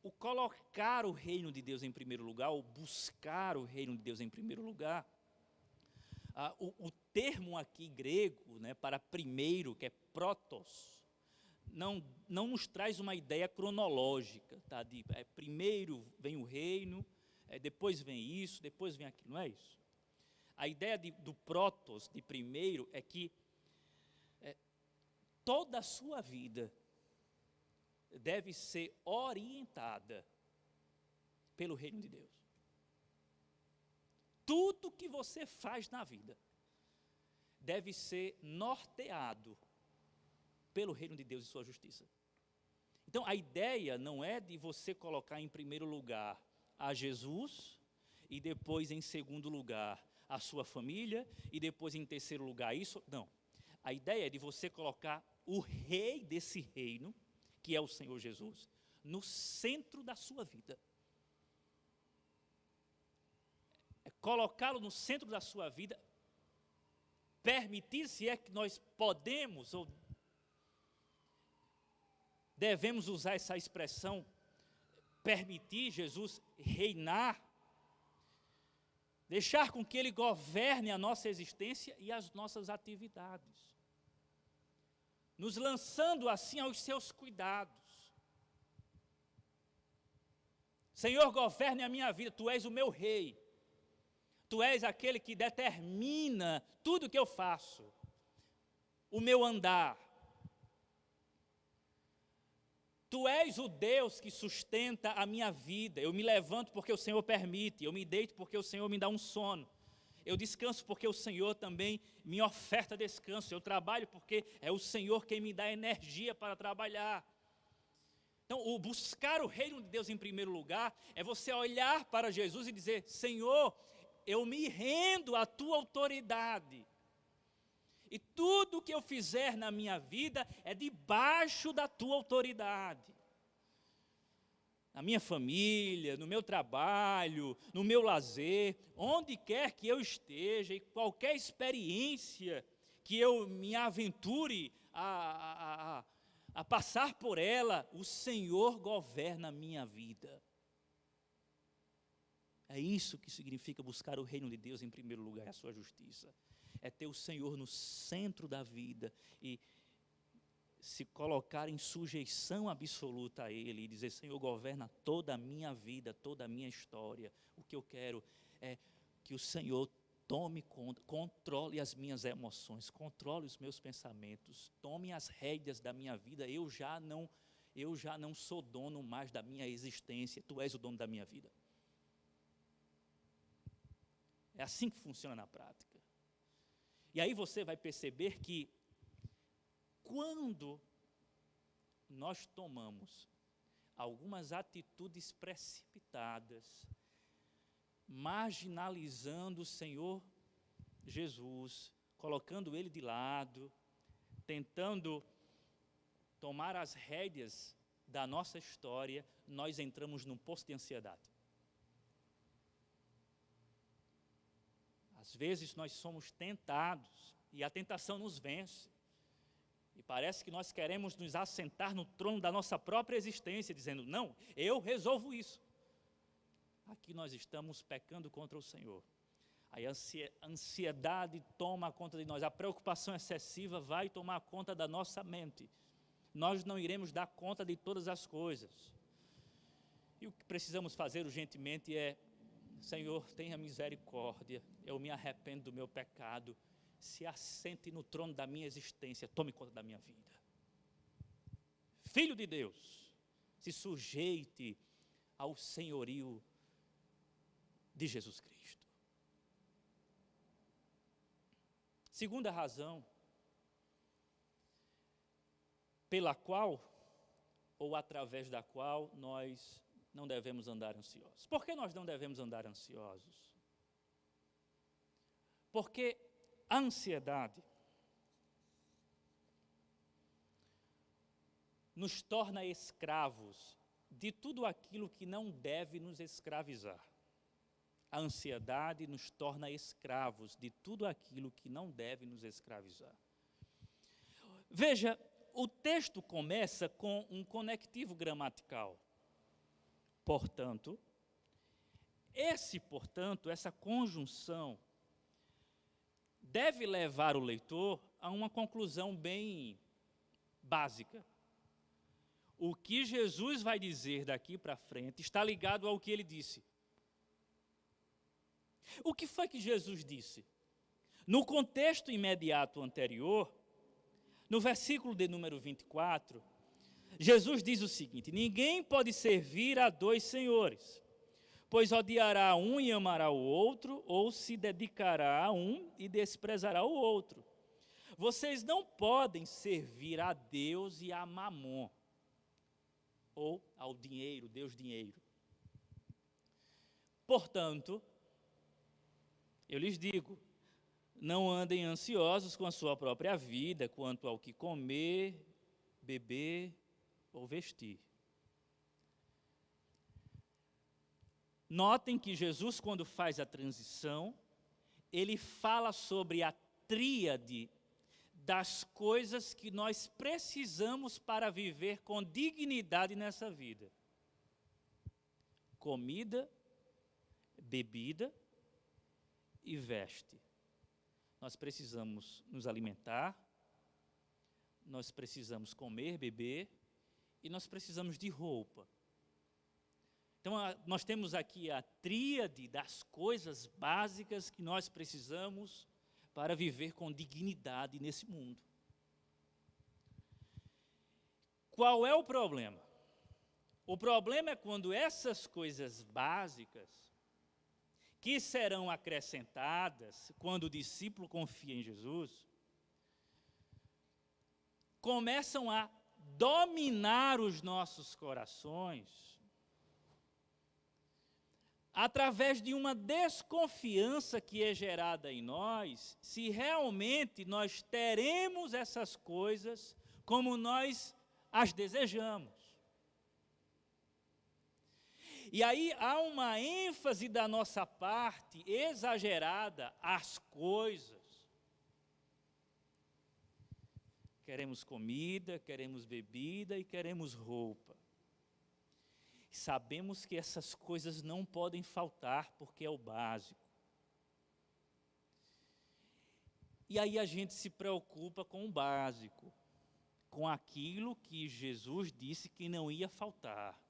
O colocar o reino de Deus em primeiro lugar, o buscar o reino de Deus em primeiro lugar, o termo aqui grego, né, para primeiro, que é protos, não nos traz uma ideia cronológica, tá? Primeiro vem o reino, depois vem isso, depois vem aquilo, não é isso. A ideia do protos, de primeiro, é que toda a sua vida deve ser orientada pelo reino de Deus. Tudo que você faz na vida deve ser norteado pelo reino de Deus e sua justiça. Então, a ideia não é de você colocar em primeiro lugar a Jesus, e depois em segundo lugar a sua família, e depois em terceiro lugar isso. Não. A ideia é de você colocar o rei desse reino, que é o Senhor Jesus, no centro da sua vida. É colocá-lo no centro da sua vida, permitir, se é que nós podemos ou devemos usar essa expressão, permitir Jesus reinar, deixar com que Ele governe a nossa existência e as nossas atividades, nos lançando assim aos seus cuidados. Senhor, governe a minha vida, Tu és o meu rei, Tu és aquele que determina tudo o que eu faço, o meu andar. Tu és o Deus que sustenta a minha vida. Eu me levanto porque o Senhor permite, eu me deito porque o Senhor me dá um sono. Eu descanso porque o Senhor também me oferta descanso. Eu trabalho porque é o Senhor quem me dá energia para trabalhar. Então, o buscar o reino de Deus em primeiro lugar é você olhar para Jesus e dizer: Senhor, eu me rendo à Tua autoridade. E tudo que eu fizer na minha vida é debaixo da Tua autoridade. Na minha família, no meu trabalho, no meu lazer, onde quer que eu esteja, e qualquer experiência que eu me aventure a passar por ela, o Senhor governa a minha vida. É isso que significa buscar o reino de Deus em primeiro lugar, a sua justiça. É ter o Senhor no centro da vida e se colocar em sujeição absoluta a Ele e dizer: Senhor, governa toda a minha vida, toda a minha história. O que eu quero é que o Senhor tome conta, controle as minhas emoções, controle os meus pensamentos, tome as rédeas da minha vida. Eu já não sou dono mais da minha existência, Tu és o dono da minha vida. É assim que funciona na prática. E aí você vai perceber que quando nós tomamos algumas atitudes precipitadas, marginalizando o Senhor Jesus, colocando Ele de lado, tentando tomar as rédeas da nossa história, nós entramos num poço de ansiedade. Às vezes nós somos tentados e a tentação nos vence. E parece que nós queremos nos assentar no trono da nossa própria existência, dizendo: não, eu resolvo isso. Aqui nós estamos pecando contra o Senhor. Aí a ansiedade toma conta de nós, a preocupação excessiva vai tomar conta da nossa mente. Nós não iremos dar conta de todas as coisas. E o que precisamos fazer urgentemente é: Senhor, tenha misericórdia, eu me arrependo do meu pecado, se assente no trono da minha existência, tome conta da minha vida. Filho de Deus, se sujeite ao senhorio de Jesus Cristo. Segunda razão pela qual, ou através da qual, nós não devemos andar ansiosos. Por que nós não devemos andar ansiosos? Porque a ansiedade nos torna escravos de tudo aquilo que não deve nos escravizar. A ansiedade nos torna escravos de tudo aquilo que não deve nos escravizar. Veja, o texto começa com um conectivo gramatical. Portanto, essa conjunção deve levar o leitor a uma conclusão bem básica. O que Jesus vai dizer daqui para frente está ligado ao que ele disse. O que foi que Jesus disse? No contexto imediato anterior, no versículo de número 24, Jesus diz o seguinte: ninguém pode servir a dois senhores, pois odiará um e amará o outro, ou se dedicará a um e desprezará o outro. Vocês não podem servir a Deus e a Mamon. ou ao dinheiro, Deus dinheiro. Portanto, eu lhes digo, não andem ansiosos com a sua própria vida, quanto ao que comer, beber ou vestir. Notem que Jesus, quando faz a transição, ele fala sobre a tríade das coisas que nós precisamos para viver com dignidade nessa vida: comida, bebida e veste. Nós precisamos nos alimentar, nós precisamos comer, beber e nós precisamos de roupa. Então, nós temos aqui a tríade das coisas básicas que nós precisamos para viver com dignidade nesse mundo. Qual é o problema? O problema é quando essas coisas básicas, que serão acrescentadas quando o discípulo confia em Jesus, começam a dominar os nossos corações através de uma desconfiança que é gerada em nós, se realmente nós teremos essas coisas como nós as desejamos. E aí há uma ênfase da nossa parte exagerada às coisas. Queremos comida, queremos bebida e queremos roupa. Sabemos que essas coisas não podem faltar, porque é o básico. E aí a gente se preocupa com o básico, com aquilo que Jesus disse que não ia faltar.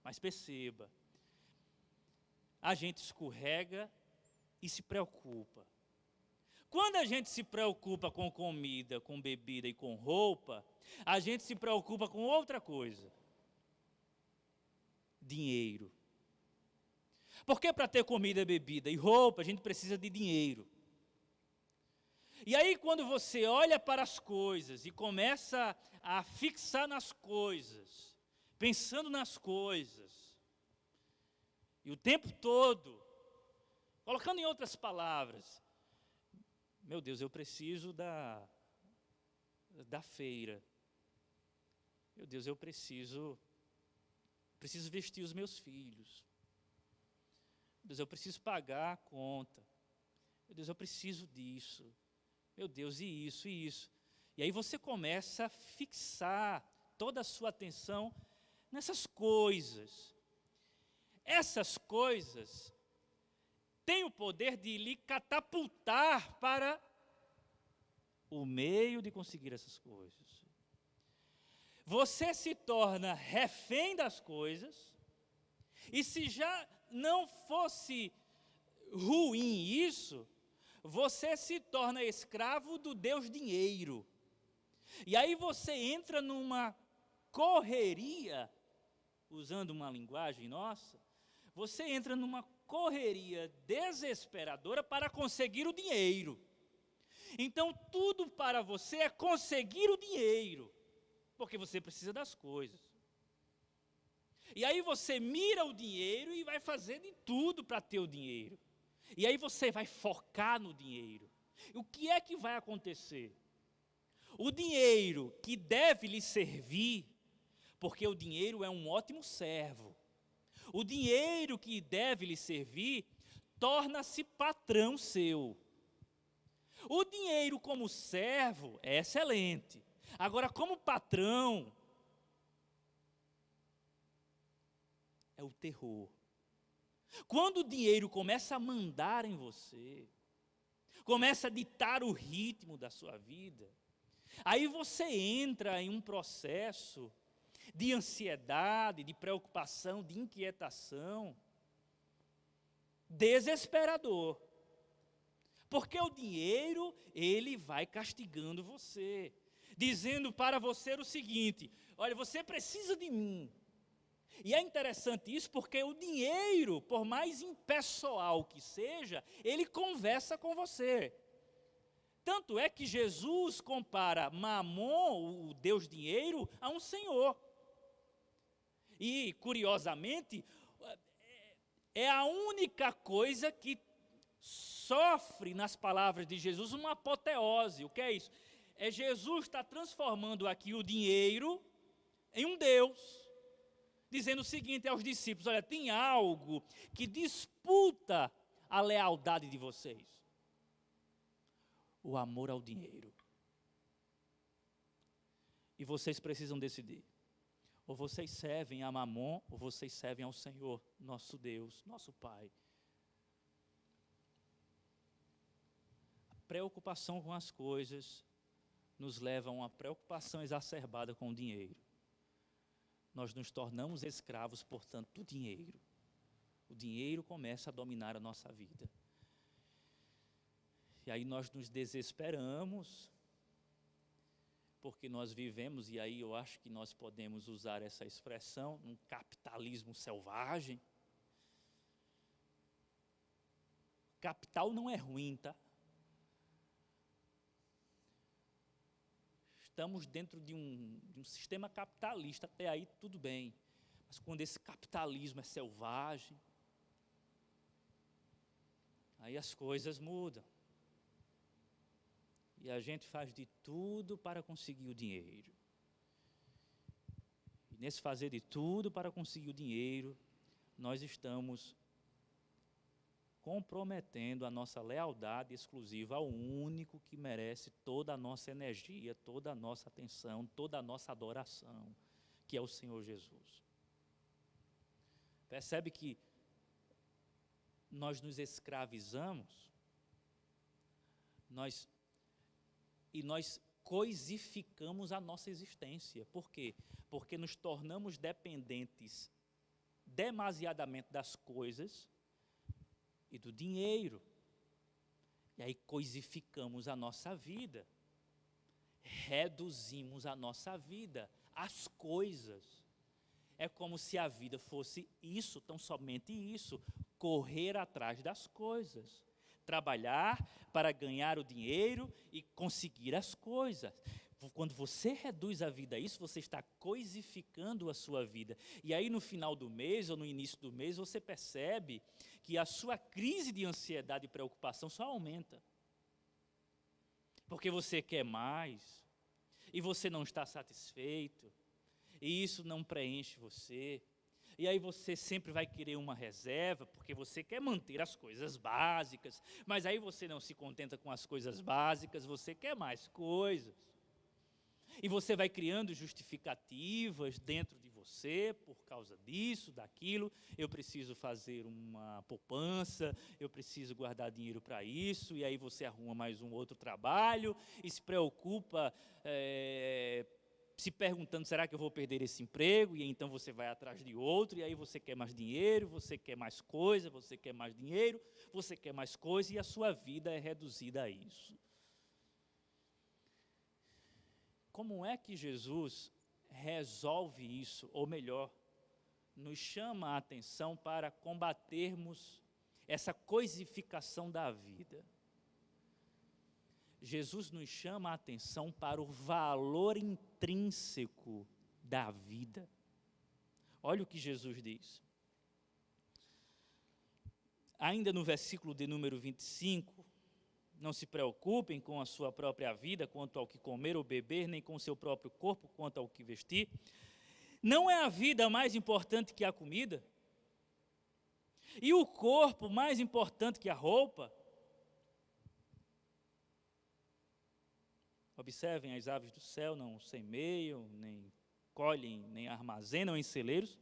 Mas perceba, a gente escorrega e se preocupa. Quando a gente se preocupa com comida, com bebida e com roupa, a gente se preocupa com outra coisa: dinheiro. Porque para ter comida, bebida e roupa, a gente precisa de dinheiro. E aí, quando você olha para as coisas e começa a fixar nas coisas, pensando nas coisas, e o tempo todo, colocando em outras palavras, meu Deus, eu preciso da feira. Meu Deus, eu preciso vestir os meus filhos. Meu Deus, eu preciso pagar a conta. Meu Deus, eu preciso disso. Meu Deus, e isso, e isso. E aí você começa a fixar toda a sua atenção nessas coisas. Essas coisas têm o poder de lhe catapultar para o meio de conseguir essas coisas. Você se torna refém das coisas, e se já não fosse ruim isso, você se torna escravo do Deus dinheiro. E aí você entra numa correria, usando uma linguagem nossa, você entra numa correria desesperadora para conseguir o dinheiro. Então tudo para você é conseguir o dinheiro, porque você precisa das coisas. E aí você mira o dinheiro e vai fazer de tudo para ter o dinheiro. E aí você vai focar no dinheiro. O que é que vai acontecer? O dinheiro que deve lhe servir, porque o dinheiro é um ótimo servo. O dinheiro que deve lhe servir torna-se patrão seu. O dinheiro como servo é excelente. Agora, como patrão, é o terror. Quando o dinheiro começa a mandar em você, começa a ditar o ritmo da sua vida, aí você entra em um processo de ansiedade, de preocupação, de inquietação, desesperador. Porque o dinheiro, ele vai castigando você, dizendo para você o seguinte: olha, você precisa de mim. E é interessante isso porque o dinheiro, por mais impessoal que seja, ele conversa com você. Tanto é que Jesus compara Mamon, o Deus dinheiro, a um senhor. E, curiosamente, é a única coisa que sofre, nas palavras de Jesus, uma apoteose. O que é isso? É Jesus está transformando aqui o dinheiro em um Deus, dizendo o seguinte aos discípulos: olha, tem algo que disputa a lealdade de vocês. O amor ao dinheiro. E vocês precisam decidir. Ou vocês servem a Mamon, ou vocês servem ao Senhor, nosso Deus, nosso Pai. A preocupação com as coisas nos leva a uma preocupação exacerbada com o dinheiro. Nós nos tornamos escravos, portanto, do dinheiro. O dinheiro começa a dominar a nossa vida. E aí nós nos desesperamos, porque nós vivemos, e aí eu acho que nós podemos usar essa expressão, um capitalismo selvagem. Capital não é ruim, tá? Estamos dentro de um sistema capitalista, até aí tudo bem. Mas quando esse capitalismo é selvagem, aí as coisas mudam. E a gente faz de tudo para conseguir o dinheiro. E nesse fazer de tudo para conseguir o dinheiro, nós estamos comprometendo a nossa lealdade exclusiva ao único que merece toda a nossa energia, toda a nossa atenção, toda a nossa adoração, que é o Senhor Jesus. Percebe que nós nos escravizamos, nós coisificamos a nossa existência. Por quê? Porque nos tornamos dependentes demasiadamente das coisas e do dinheiro. E aí coisificamos a nossa vida. Reduzimos a nossa vida às coisas. É como se a vida fosse isso, tão somente isso, correr atrás das coisas. Trabalhar para ganhar o dinheiro e conseguir as coisas. Quando você reduz a vida a isso, você está coisificando a sua vida. E aí no final do mês ou no início do mês, você percebe que a sua crise de ansiedade e preocupação só aumenta. Porque você quer mais, e você não está satisfeito, e isso não preenche você. E aí você sempre vai querer uma reserva, porque você quer manter as coisas básicas, mas aí você não se contenta com as coisas básicas, você quer mais coisas. E você vai criando justificativas dentro de você, por causa disso, daquilo. Eu preciso fazer uma poupança, eu preciso guardar dinheiro para isso, e aí você arruma mais um outro trabalho, e se preocupa, se perguntando, será que eu vou perder esse emprego? E então você vai atrás de outro, e aí você quer mais dinheiro, você quer mais coisa, você quer mais dinheiro, você quer mais coisa, e a sua vida é reduzida a isso. Como é que Jesus resolve isso? Ou melhor, nos chama a atenção para combatermos essa coisificação da vida. Jesus nos chama a atenção para o valor intrínseco da vida. Olha o que Jesus diz. Ainda no versículo de número 25, não se preocupem com a sua própria vida, quanto ao que comer ou beber, nem com o seu próprio corpo, quanto ao que vestir. Não é a vida mais importante que a comida? E o corpo mais importante que a roupa? Observem as aves do céu, não semeiam, nem colhem, nem armazenam em celeiros.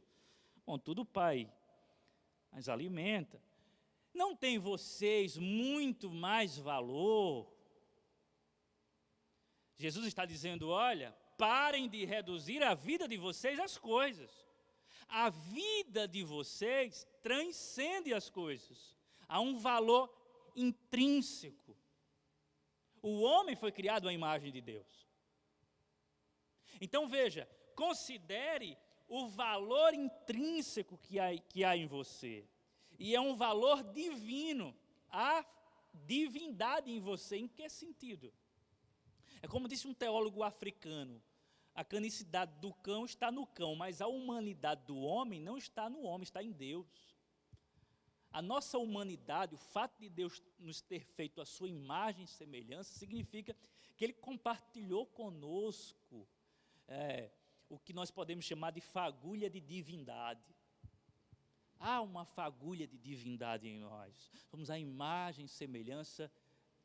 Contudo, o Pai as alimenta. Não tem vocês muito mais valor? Jesus está dizendo, olha, parem de reduzir a vida de vocês às coisas. A vida de vocês transcende as coisas. Há um valor intrínseco. O homem foi criado à imagem de Deus. Então veja, considere o valor intrínseco que há em você. E é um valor divino. Há divindade em você. Em que sentido? É como disse um teólogo africano. A canicidade do cão está no cão, mas a humanidade do homem não está no homem, está em Deus. A nossa humanidade, o fato de Deus nos ter feito a sua imagem e semelhança, significa que Ele compartilhou conosco o que nós podemos chamar de fagulha de divindade. Há uma fagulha de divindade em nós. Somos a imagem e semelhança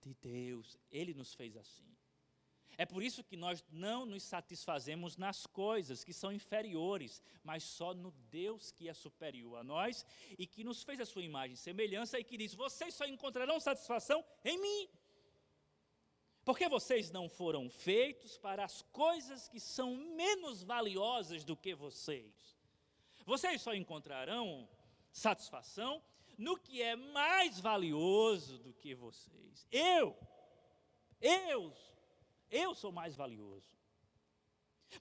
de Deus. Ele nos fez assim. É por isso que nós não nos satisfazemos nas coisas que são inferiores, mas só no Deus que é superior a nós e que nos fez a sua imagem e semelhança e que diz: vocês só encontrarão satisfação em mim. Porque vocês não foram feitos para as coisas que são menos valiosas do que vocês. Vocês só encontrarão satisfação no que é mais valioso do que vocês. Eu sou mais valioso.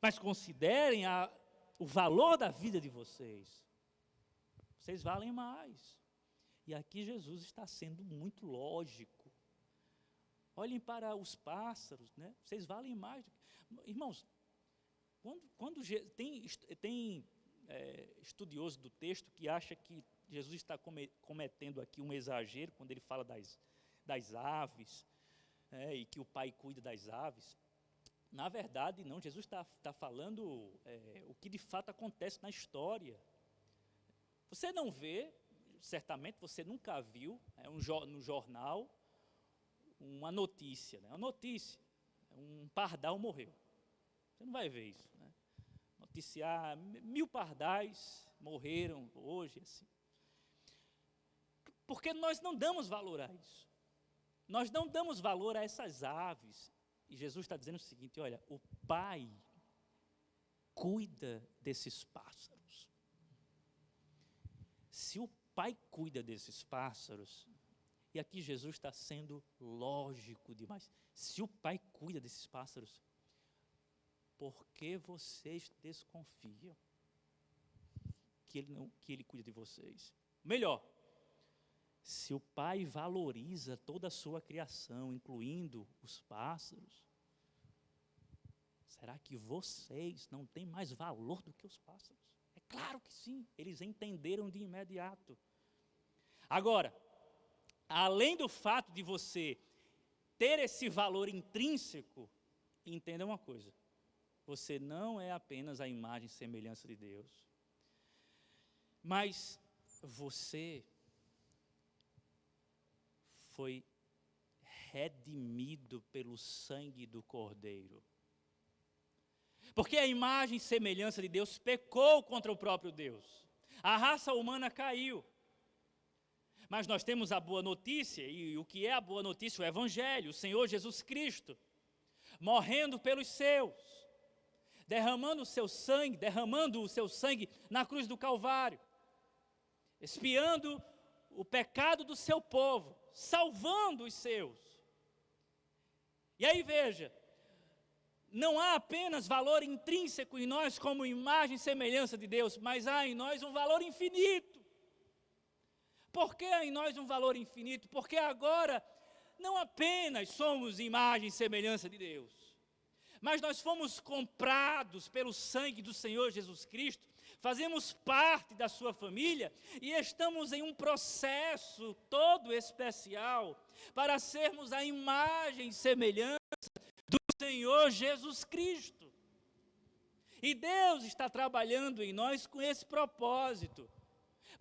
Mas considerem o valor da vida de vocês. Vocês valem mais. E aqui Jesus está sendo muito lógico. Olhem para os pássaros, né? Vocês valem mais. Irmãos, tem estudioso do texto que acha que Jesus está cometendo aqui um exagero quando ele fala das aves, e que o Pai cuida das aves. Na verdade, não, Jesus está falando o que de fato acontece na história. Você não vê, certamente você nunca viu, no jornal, uma notícia, um pardal morreu. Você não vai ver isso, né? Noticiar 1000 pardais morreram hoje, assim. Porque nós não damos valor a isso. Nós não damos valor a essas aves. E Jesus está dizendo o seguinte: olha, o Pai cuida desses pássaros. Se o Pai cuida desses pássaros, e aqui Jesus está sendo lógico demais, se o Pai cuida desses pássaros, por que vocês desconfiam que Ele cuida de vocês? Melhor, se o Pai valoriza toda a sua criação, incluindo os pássaros, será que vocês não têm mais valor do que os pássaros? É claro que sim, eles entenderam de imediato. Agora, além do fato de você ter esse valor intrínseco, entenda uma coisa: você não é apenas a imagem e semelhança de Deus, mas você foi redimido pelo sangue do Cordeiro. Porque a imagem e semelhança de Deus pecou contra o próprio Deus. A raça humana caiu. Mas nós temos a boa notícia, e o que é a boa notícia? O Evangelho, o Senhor Jesus Cristo, morrendo pelos seus, derramando o seu sangue na cruz do Calvário, expiando o pecado do seu povo, salvando os seus. E aí veja, não há apenas valor intrínseco em nós como imagem e semelhança de Deus, mas há em nós um valor infinito. Por que há em nós um valor infinito? Porque agora não apenas somos imagem e semelhança de Deus, mas nós fomos comprados pelo sangue do Senhor Jesus Cristo, fazemos parte da sua família e estamos em um processo todo especial para sermos a imagem e semelhança do Senhor Jesus Cristo. E Deus está trabalhando em nós com esse propósito,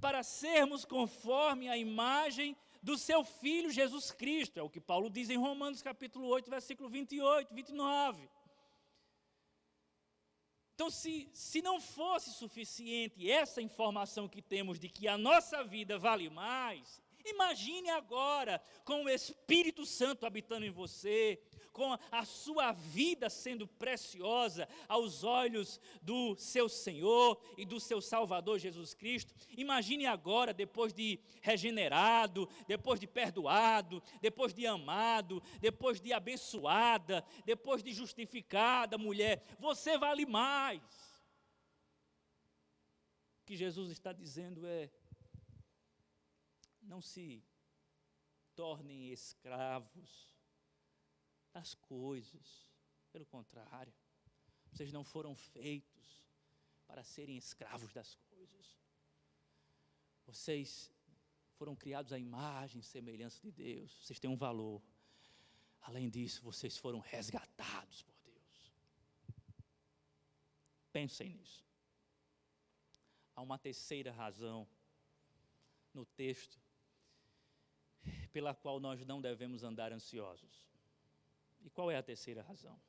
para sermos conforme a imagem do seu Filho Jesus Cristo. É o que Paulo diz em Romanos capítulo 8, versículo 28, 29. Então, se não fosse suficiente essa informação que temos de que a nossa vida vale mais, imagine agora com o Espírito Santo habitando em você, com a sua vida sendo preciosa aos olhos do seu Senhor e do seu Salvador Jesus Cristo. Imagine agora, depois de regenerado, depois de perdoado, depois de amado, depois de abençoada, depois de justificada, mulher, você vale mais. O que Jesus está dizendo é: não se tornem escravos das coisas, pelo contrário, Vocês não foram feitos para serem escravos das coisas. Vocês foram criados à imagem e semelhança de Deus. Vocês têm um valor. Além disso, vocês foram resgatados por Deus. Pensem nisso. Há uma terceira razão no texto pela qual nós não devemos andar ansiosos. E qual é a terceira razão?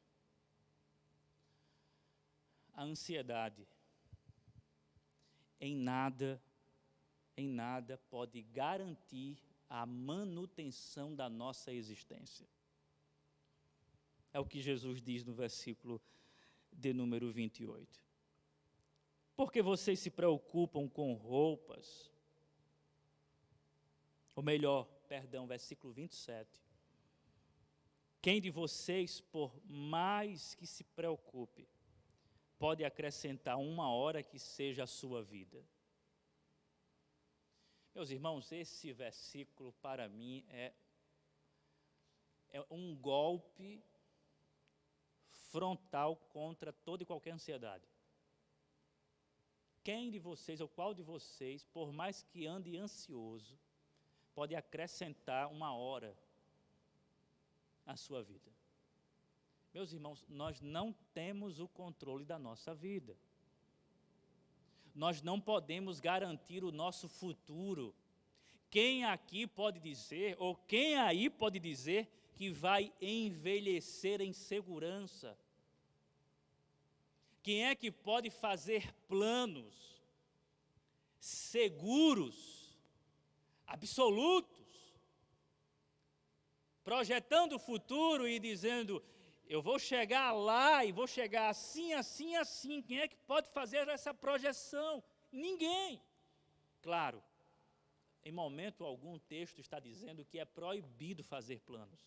A ansiedade em nada pode garantir a manutenção da nossa existência. É o que Jesus diz no versículo de número 28. Porque vocês se preocupam com roupas, ou melhor, versículo 27. Quem de vocês, por mais que se preocupe, pode acrescentar uma hora que seja a sua vida? Meus irmãos, esse versículo para mim é um golpe frontal contra toda e qualquer ansiedade. Quem de vocês, ou qual de vocês, por mais que ande ansioso, pode acrescentar uma hora à sua vida? Meus irmãos, nós não temos o controle da nossa vida. Nós não podemos garantir o nosso futuro. Quem aqui pode dizer, ou quem aí pode dizer que vai envelhecer em segurança? Quem é que pode fazer planos seguros, absolutos, projetando o futuro e dizendo, eu vou chegar lá e vou chegar assim, assim, assim? Quem é que pode fazer essa projeção? Ninguém. Claro, em momento algum o texto está dizendo que é proibido fazer planos.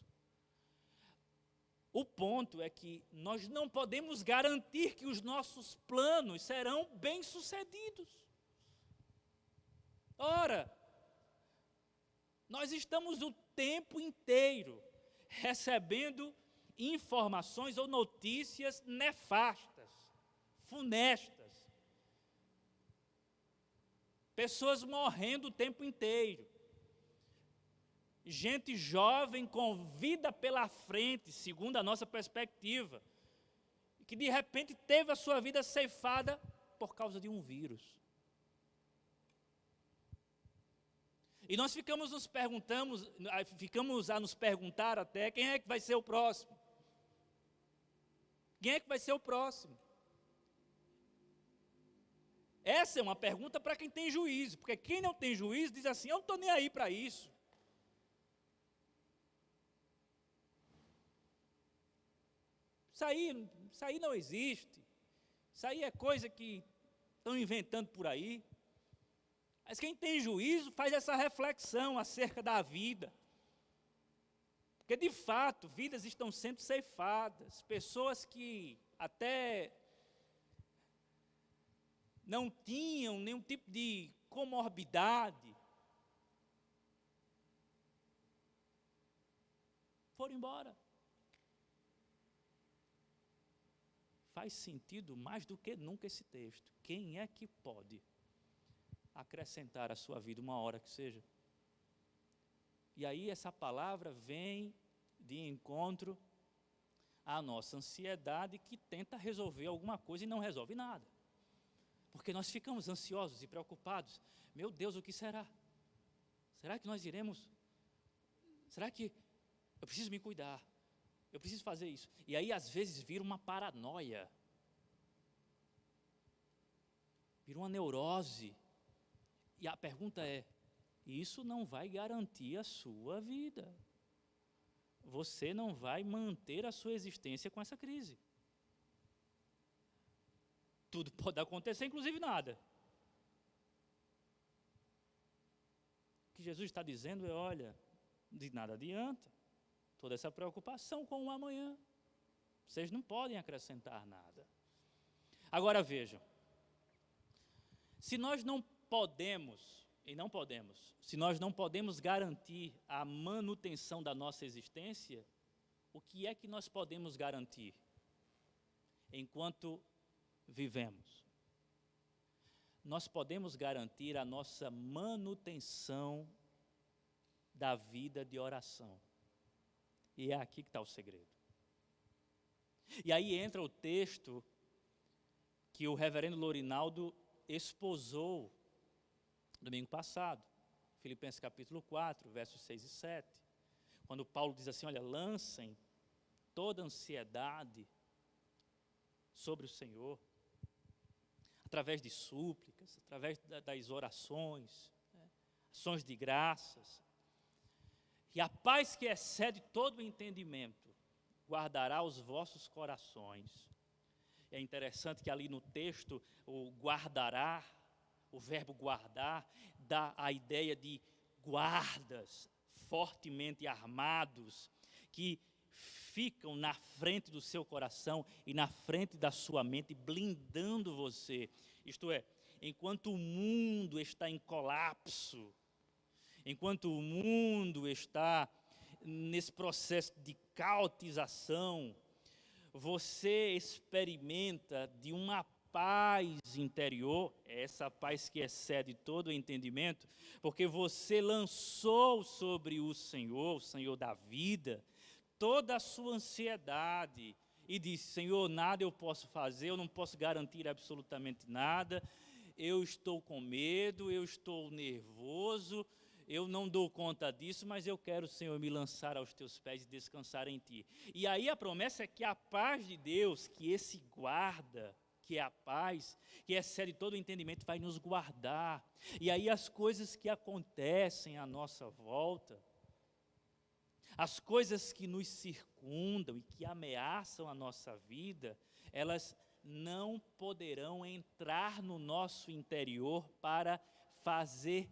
O ponto é que nós não podemos garantir que os nossos planos serão bem-sucedidos. Ora, nós estamos o tempo inteiro recebendo informações ou notícias nefastas, funestas. Pessoas morrendo o tempo inteiro. Gente jovem com vida pela frente, segundo a nossa perspectiva, que de repente teve a sua vida ceifada por causa de um vírus. E nós ficamos a nos perguntar até, quem é que vai ser o próximo? Quem é que vai ser o próximo? Essa é uma pergunta para quem tem juízo, porque quem não tem juízo diz assim, eu não estou nem aí para isso. Isso aí não existe. Isso aí é coisa que estão inventando por aí. Mas quem tem juízo faz essa reflexão acerca da vida. Porque, de fato, vidas estão sendo ceifadas. Pessoas que até não tinham nenhum tipo de comorbidade foram embora. Faz sentido mais do que nunca esse texto. Quem é que pode acrescentar à sua vida uma hora que seja? E aí essa palavra vem de encontro à nossa ansiedade que tenta resolver alguma coisa e não resolve nada. Porque nós ficamos ansiosos e preocupados. Meu Deus, o que será? Será que nós iremos? Será que eu preciso me cuidar? Eu preciso fazer isso. E aí, às vezes, vira uma paranoia. Vira uma neurose. E a pergunta é, isso não vai garantir a sua vida. Você não vai manter a sua existência com essa crise. Tudo pode acontecer, inclusive nada. O que Jesus está dizendo é, olha, de nada adianta. Toda essa preocupação com o amanhã. Vocês não podem acrescentar nada. Agora vejam, se nós não podemos, se nós não podemos garantir a manutenção da nossa existência, o que é que nós podemos garantir? enquanto vivemos, nós podemos garantir a nossa manutenção da vida de oração. E é aqui que está o segredo. E aí entra o texto que o reverendo Lorinaldo esposou domingo passado, Filipenses capítulo 4, versos 6 e 7, quando Paulo diz assim, olha, lancem toda ansiedade sobre o Senhor, através de súplicas, através das orações, ações de graças, e a paz que excede todo o entendimento, guardará os vossos corações. É interessante que ali no texto, o guardará, o verbo guardar, dá a ideia de guardas fortemente armados, que ficam na frente do seu coração e na frente da sua mente, blindando você. Isto é, enquanto o mundo está em colapso, enquanto o mundo está nesse processo de caotização, você experimenta de uma paz interior, essa paz que excede todo o entendimento, porque você lançou sobre o Senhor da vida, toda a sua ansiedade, e disse, Senhor, nada eu posso fazer, eu não posso garantir absolutamente nada, eu estou com medo, eu estou nervoso, eu não dou conta disso, mas eu quero, Senhor, me lançar aos teus pés e descansar em ti. E aí a promessa é que a paz de Deus, que esse guarda, que é a paz, que excede todo o entendimento, vai nos guardar. E aí as coisas que acontecem à nossa volta, as coisas que nos circundam e que ameaçam a nossa vida, elas não poderão entrar no nosso interior para fazer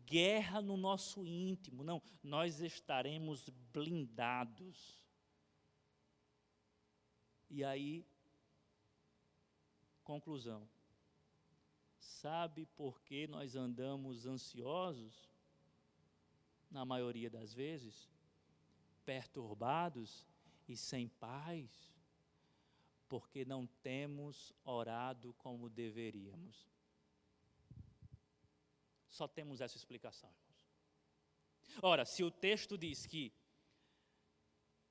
guerra no nosso íntimo. Não, nós estaremos blindados. E aí, conclusão. Sabe por que nós andamos ansiosos? Na maioria das vezes, perturbados e sem paz, porque não temos orado como deveríamos. Só temos essa explicação, irmãos. Ora, se o texto diz que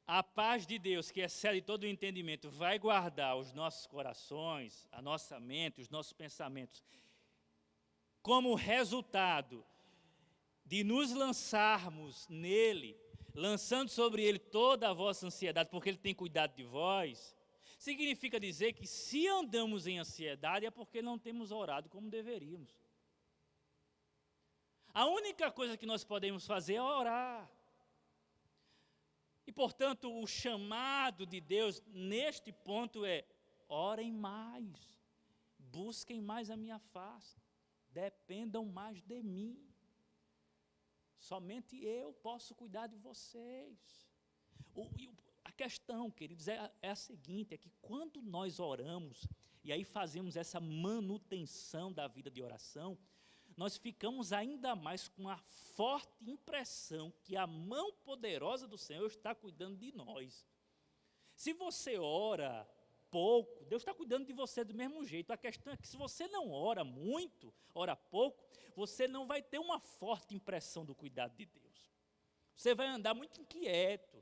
a paz de Deus, que excede todo o entendimento, vai guardar os nossos corações, a nossa mente, os nossos pensamentos, como resultado de nos lançarmos nele, lançando sobre ele toda a vossa ansiedade, porque ele tem cuidado de vós, significa dizer que se andamos em ansiedade é porque não temos orado como deveríamos. A única coisa que nós podemos fazer é orar. E, portanto, o chamado de Deus neste ponto é: orem mais, busquem mais a minha face, dependam mais de mim. Somente eu posso cuidar de vocês. A questão, queridos, é a seguinte, é que quando nós oramos, e aí fazemos essa manutenção da vida de oração, nós ficamos ainda mais com a forte impressão que a mão poderosa do Senhor está cuidando de nós. Se você ora pouco, Deus está cuidando de você do mesmo jeito. A questão é que se você não ora muito, ora pouco, você não vai ter uma forte impressão do cuidado de Deus. Você vai andar muito inquieto.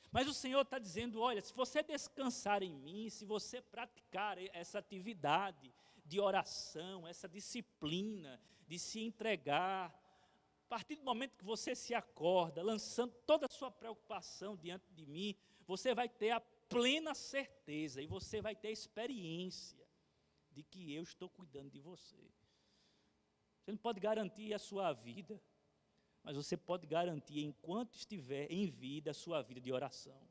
Mas o Senhor está dizendo, olha, se você descansar em mim, se você praticar essa atividade de oração, essa disciplina de se entregar, a partir do momento que você se acorda, lançando toda a sua preocupação diante de mim, você vai ter a plena certeza e você vai ter a experiência de que eu estou cuidando de você. Você não pode garantir a sua vida, mas você pode garantir, enquanto estiver em vida, a sua vida de oração.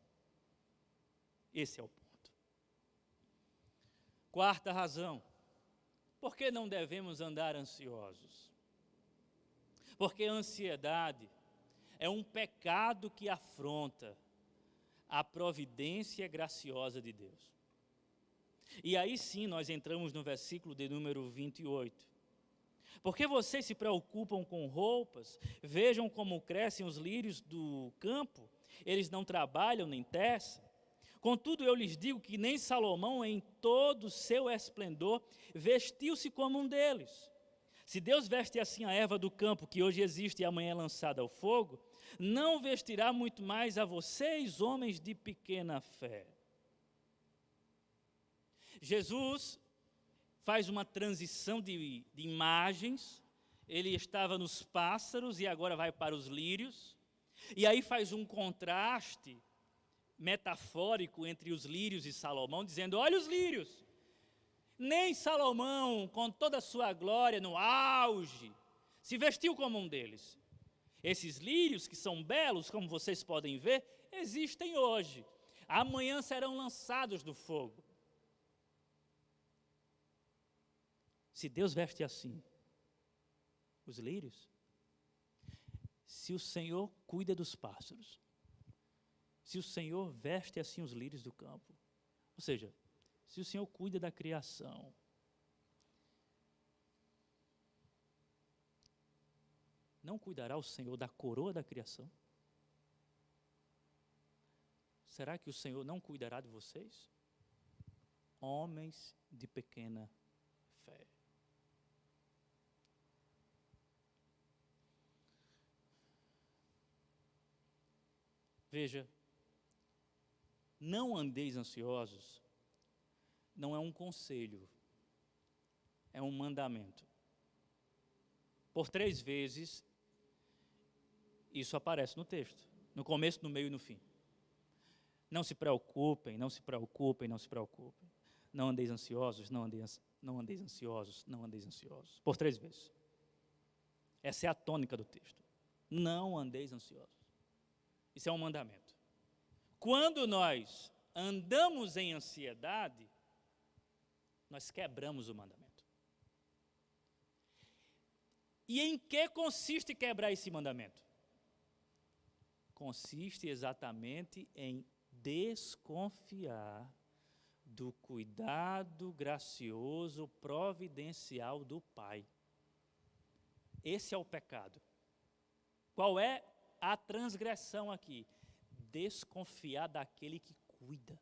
Esse é o ponto. Quarta razão. Por que não devemos andar ansiosos? Porque a ansiedade é um pecado que afronta a providência graciosa de Deus. E aí sim nós entramos no versículo de número 28. Porque vocês se preocupam com roupas, vejam como crescem os lírios do campo, eles não trabalham nem tecem. Contudo, eu lhes digo que nem Salomão, em todo o seu esplendor, vestiu-se como um deles. Se Deus veste assim a erva do campo, que hoje existe e amanhã é lançada ao fogo, não vestirá muito mais a vocês, homens de pequena fé. Jesus faz uma transição de imagens. Ele estava nos pássaros e agora vai para os lírios. E aí faz um contraste metafórico entre os lírios e Salomão, dizendo: olha os lírios, nem Salomão, com toda a sua glória no auge, se vestiu como um deles. Esses lírios, que são belos, como vocês podem ver, existem hoje. Amanhã serão lançados no fogo. Se Deus veste assim os lírios, se o Senhor cuida dos pássaros, se o Senhor veste assim os lírios do campo, ou seja, se o Senhor cuida da criação, não cuidará o Senhor da coroa da criação? Será que o Senhor não cuidará de vocês? Homens de pequena fé. Veja, não andeis ansiosos, não é um conselho, é um mandamento. Por 3 vezes, isso aparece no texto, no começo, no meio e no fim. Não se preocupem, não se preocupem, não se preocupem. Não andeis ansiosos, não andeis ansiosos, não andeis ansiosos. Por 3 vezes. Essa é a tônica do texto. Não andeis ansiosos. Isso é um mandamento. Quando nós andamos em ansiedade, nós quebramos o mandamento. E em que consiste quebrar esse mandamento? Consiste exatamente em desconfiar do cuidado gracioso, providencial do Pai. Esse é o pecado. Qual é a transgressão aqui? Desconfiar daquele que cuida.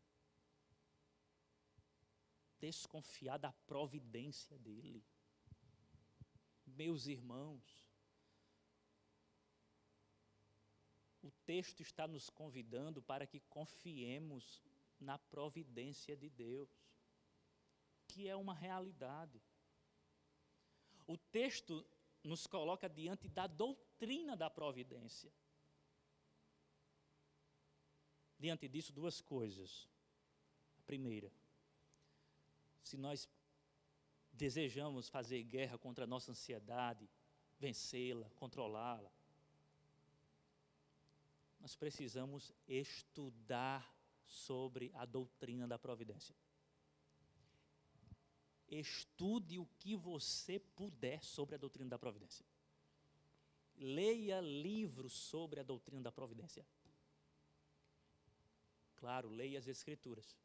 Desconfiar da providência dele. Meus irmãos, o texto está nos convidando para que confiemos na providência de Deus, que é uma realidade. O texto nos coloca diante da doutrina da providência. Diante disso, 2 coisas. A primeira, se nós desejamos fazer guerra contra a nossa ansiedade, vencê-la, controlá-la, nós precisamos estudar sobre a doutrina da providência. Estude o que você puder sobre a doutrina da providência. Leia livros sobre a doutrina da providência. Claro, leia as Escrituras.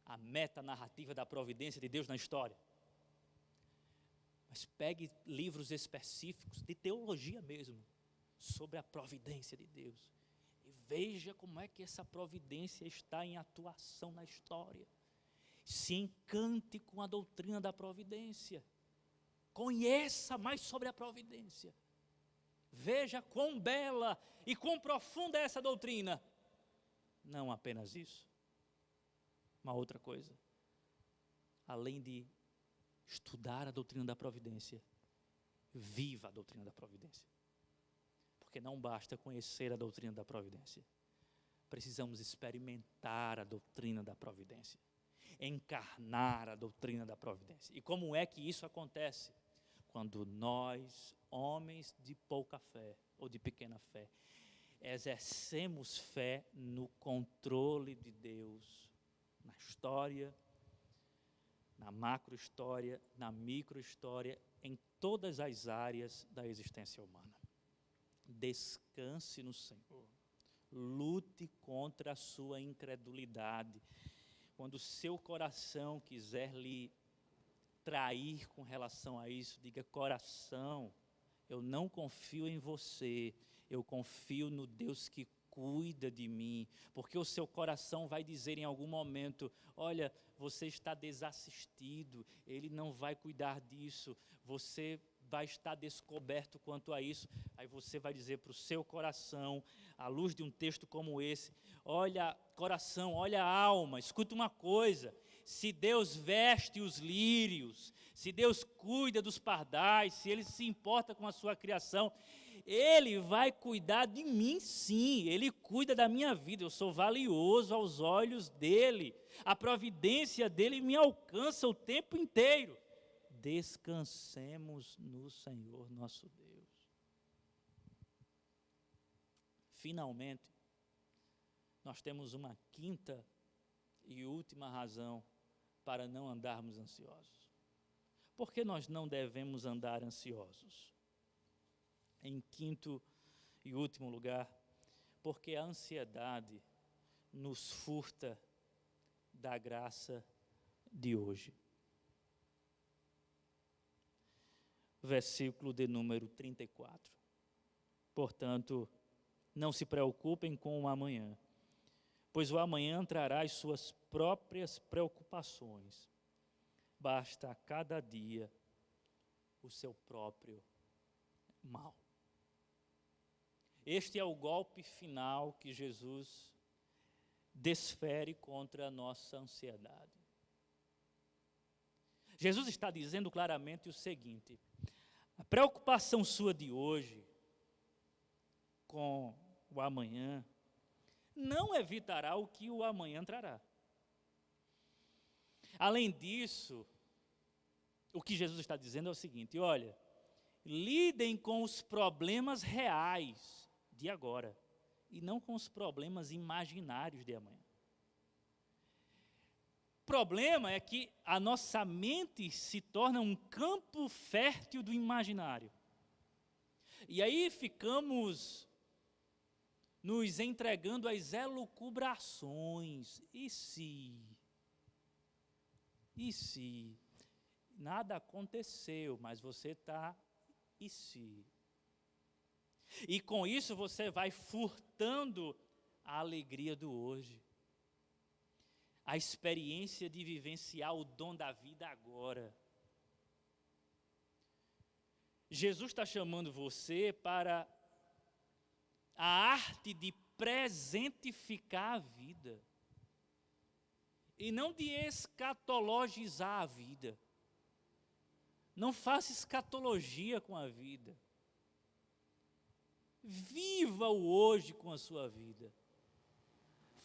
A metanarrativa da providência de Deus na história. Mas pegue livros específicos de teologia mesmo, sobre a providência de Deus. E veja como é que essa providência está em atuação na história. Se encante com a doutrina da providência. Conheça mais sobre a providência. Veja quão bela e quão profunda é essa doutrina. Não apenas isso. Uma outra coisa. Além de estudar a doutrina da providência, viva a doutrina da providência. Porque não basta conhecer a doutrina da providência. Precisamos experimentar a doutrina da providência. Encarnar a doutrina da providência. E como é que isso acontece? Quando nós, homens de pouca fé, ou de pequena fé, exercemos fé no controle de Deus, na história, na macrohistória, na microhistória, em todas as áreas da existência humana. Descanse no Senhor. Lute contra a sua incredulidade. Quando o seu coração quiser lhe trair com relação a isso, diga: coração, eu não confio em você, eu confio no Deus que cuida de mim, porque o seu coração vai dizer em algum momento, olha, você está desassistido, Ele não vai cuidar disso, você vai estar descoberto quanto a isso. Aí você vai dizer para o seu coração, à luz de um texto como esse, olha coração, olha alma, escuta uma coisa, se Deus veste os lírios, se Deus cuida dos pardais, se Ele se importa com a sua criação, Ele vai cuidar de mim sim, Ele cuida da minha vida, eu sou valioso aos olhos dEle, a providência dEle me alcança o tempo inteiro. Descansemos no Senhor nosso Deus. Finalmente, nós temos uma quinta e última razão para não andarmos ansiosos. Por que nós não devemos andar ansiosos? Em quinto e último lugar, porque a ansiedade nos furta da graça de hoje. Versículo de número 34. Portanto, não se preocupem com o amanhã, pois o amanhã trará as suas próprias preocupações. Basta a cada dia o seu próprio mal. Este é o golpe final que Jesus desfere contra a nossa ansiedade. Jesus está dizendo claramente o seguinte: a preocupação sua de hoje com o amanhã não evitará o que o amanhã trará. Além disso, o que Jesus está dizendo é o seguinte: olha, lidem com os problemas reais de agora e não com os problemas imaginários de amanhã. O problema é que a nossa mente se torna um campo fértil do imaginário. E aí ficamos nos entregando às elucubrações. E se? Nada aconteceu, mas você está, e se? E com isso você vai furtando a alegria do hoje, a experiência de vivenciar o dom da vida agora. Jesus está chamando você para a arte de presentificar a vida e não de escatologizar a vida. Não faça escatologia com a vida. Viva o hoje com a sua vida.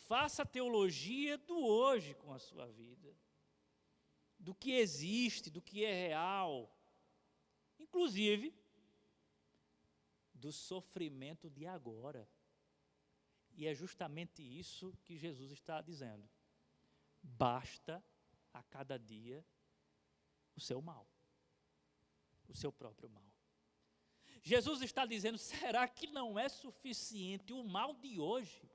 Faça a teologia do hoje com a sua vida. Do que existe, do que é real. Inclusive, do sofrimento de agora. E é justamente isso que Jesus está dizendo. Basta a cada dia o seu mal. O seu próprio mal. Jesus está dizendo, será que não é suficiente o mal de hoje?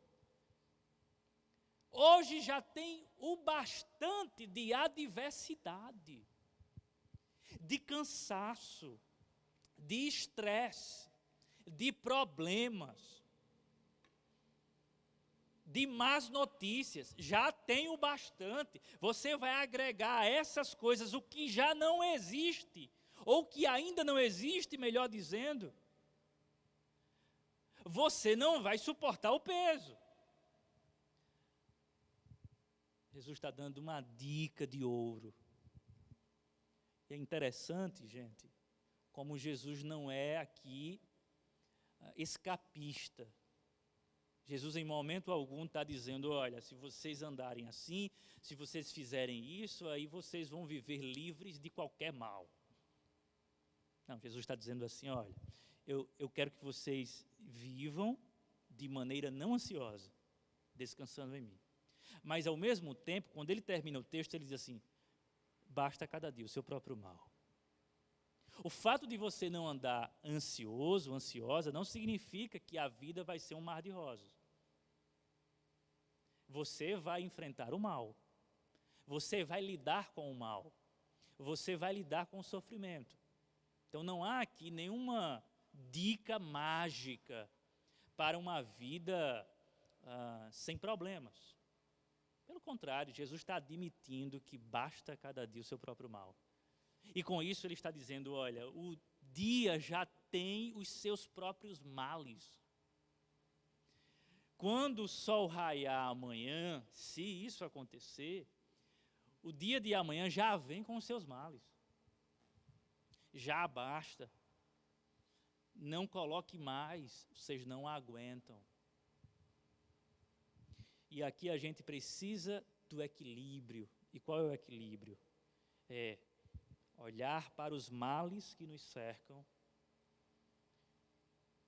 Hoje já tem o bastante de adversidade, de cansaço, de estresse, de problemas, de más notícias. Já tem o bastante. Você vai agregar a essas coisas o que já não existe, ou que ainda não existe, melhor dizendo, você não vai suportar o peso. Jesus está dando uma dica de ouro. E é interessante, gente, como Jesus não é aqui escapista. Jesus em momento algum está dizendo, olha, se vocês andarem assim, se vocês fizerem isso, aí vocês vão viver livres de qualquer mal. Não, Jesus está dizendo assim, olha, eu quero que vocês vivam de maneira não ansiosa, descansando em mim. Mas, ao mesmo tempo, quando ele termina o texto, ele diz assim, basta cada dia o seu próprio mal. O fato de você não andar ansioso, ansiosa, não significa que a vida vai ser um mar de rosas. Você vai enfrentar o mal. Você vai lidar com o mal. Você vai lidar com o sofrimento. Então, não há aqui nenhuma dica mágica para uma vida sem problemas. Pelo contrário, Jesus está admitindo que basta a cada dia o seu próprio mal. E com isso ele está dizendo, olha, o dia já tem os seus próprios males. Quando o sol raiar amanhã, se isso acontecer, o dia de amanhã já vem com os seus males. Já basta. Não coloque mais, vocês não aguentam. E aqui a gente precisa do equilíbrio. E qual é o equilíbrio? É olhar para os males que nos cercam,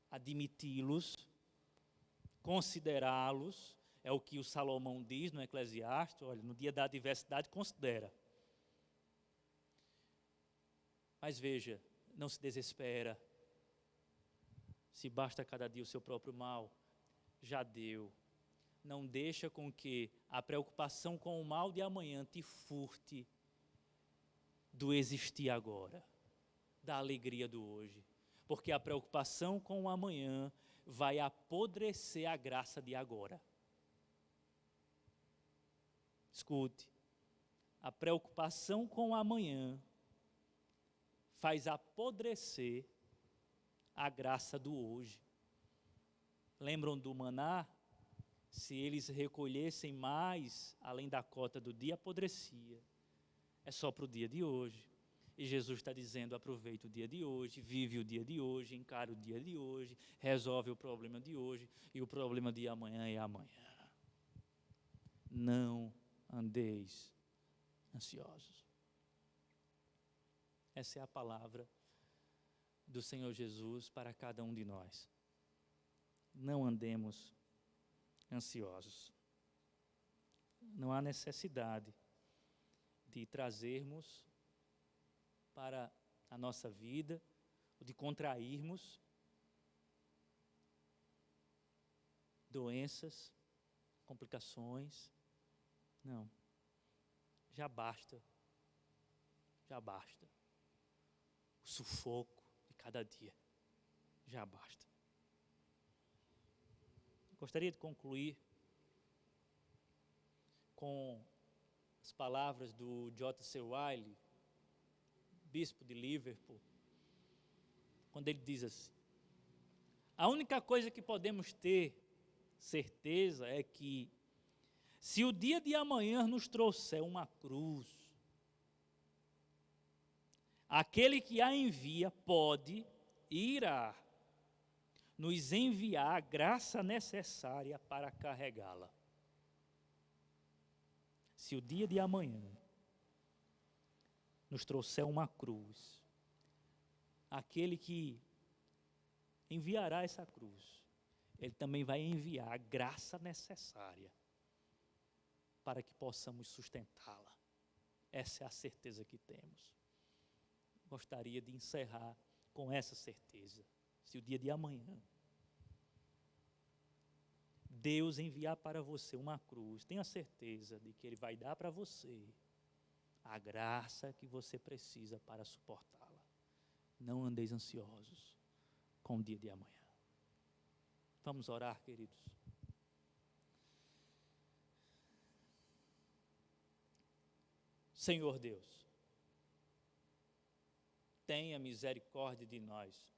admiti-los, considerá-los, é o que o Salomão diz no Eclesiastes, olha, no dia da adversidade, considera. Mas veja, não se desespera. Se basta cada dia o seu próprio mal, já deu. Não deixa com que a preocupação com o mal de amanhã te furte do existir agora, da alegria do hoje. Porque a preocupação com o amanhã vai apodrecer a graça de agora. Escute, a preocupação com o amanhã faz apodrecer a graça do hoje. Lembram do maná? Se eles recolhessem mais, além da cota do dia, apodrecia. É só para o dia de hoje. E Jesus está dizendo, aproveita o dia de hoje, vive o dia de hoje, encara o dia de hoje, resolve o problema de hoje, e o problema de amanhã é amanhã. Não andeis ansiosos. Essa é a palavra do Senhor Jesus para cada um de nós. Não andemos ansiosos. Não há necessidade de trazermos para a nossa vida, de contrairmos doenças, complicações. Não. Já basta. Já basta. O sufoco de cada dia. Já basta. Gostaria de concluir com as palavras do J.C. Ryle, bispo de Liverpool, quando ele diz assim: a única coisa que podemos ter certeza é que, se o dia de amanhã nos trouxer uma cruz, aquele que a envia pode e irá nos enviar a graça necessária para carregá-la. Se o dia de amanhã nos trouxer uma cruz, aquele que enviará essa cruz, ele também vai enviar a graça necessária para que possamos sustentá-la. Essa é a certeza que temos. Gostaria de encerrar com essa certeza. Se o dia de amanhã Deus enviar para você uma cruz, tenha certeza de que Ele vai dar para você a graça que você precisa para suportá-la. Não andeis ansiosos com o dia de amanhã. Vamos orar, queridos. Senhor Deus, tenha misericórdia de nós.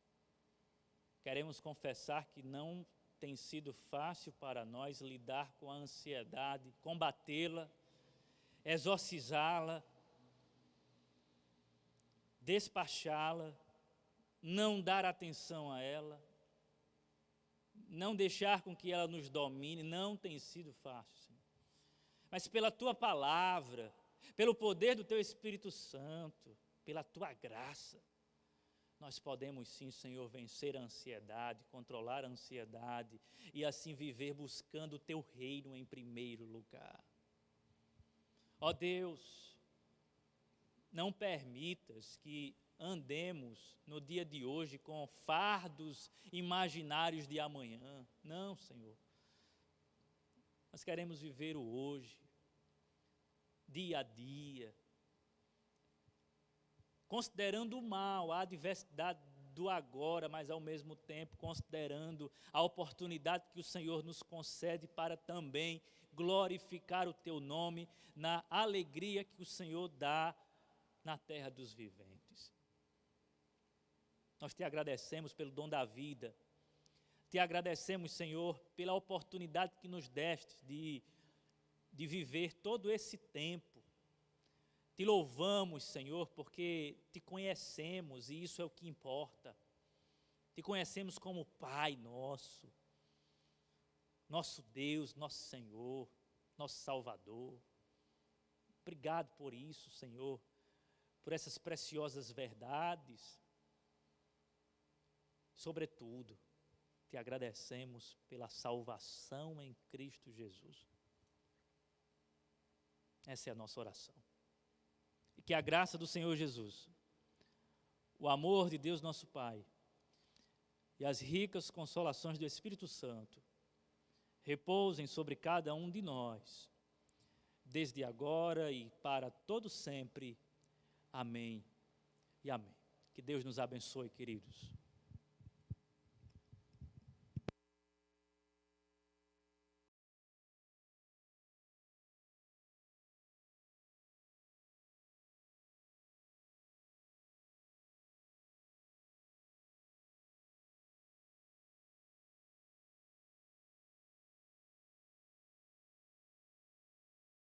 Queremos confessar que não tem sido fácil para nós lidar com a ansiedade, combatê-la, exorcizá-la, despachá-la, não dar atenção a ela, não deixar com que ela nos domine. Não tem sido fácil, Senhor. Mas pela Tua palavra, pelo poder do Teu Espírito Santo, pela Tua graça, nós podemos sim, Senhor, vencer a ansiedade, controlar a ansiedade e assim viver buscando o Teu reino em primeiro lugar. Ó Deus, não permitas que andemos no dia de hoje com fardos imaginários de amanhã. Não, Senhor. Nós queremos viver o hoje, dia a dia, considerando o mal, a adversidade do agora, mas ao mesmo tempo considerando a oportunidade que o Senhor nos concede para também glorificar o teu nome na alegria que o Senhor dá na terra dos viventes. Nós te agradecemos pelo dom da vida. Te agradecemos, Senhor, pela oportunidade que nos deste de viver todo esse tempo. Te louvamos, Senhor, porque te conhecemos e isso é o que importa. Te conhecemos como Pai nosso, nosso Deus, nosso Senhor, nosso Salvador. Obrigado por isso, Senhor, por essas preciosas verdades. Sobretudo, te agradecemos pela salvação em Cristo Jesus. Essa é a nossa oração. E que a graça do Senhor Jesus, o amor de Deus nosso Pai e as ricas consolações do Espírito Santo repousem sobre cada um de nós, desde agora e para todo sempre. Amém e amém. Que Deus nos abençoe, queridos.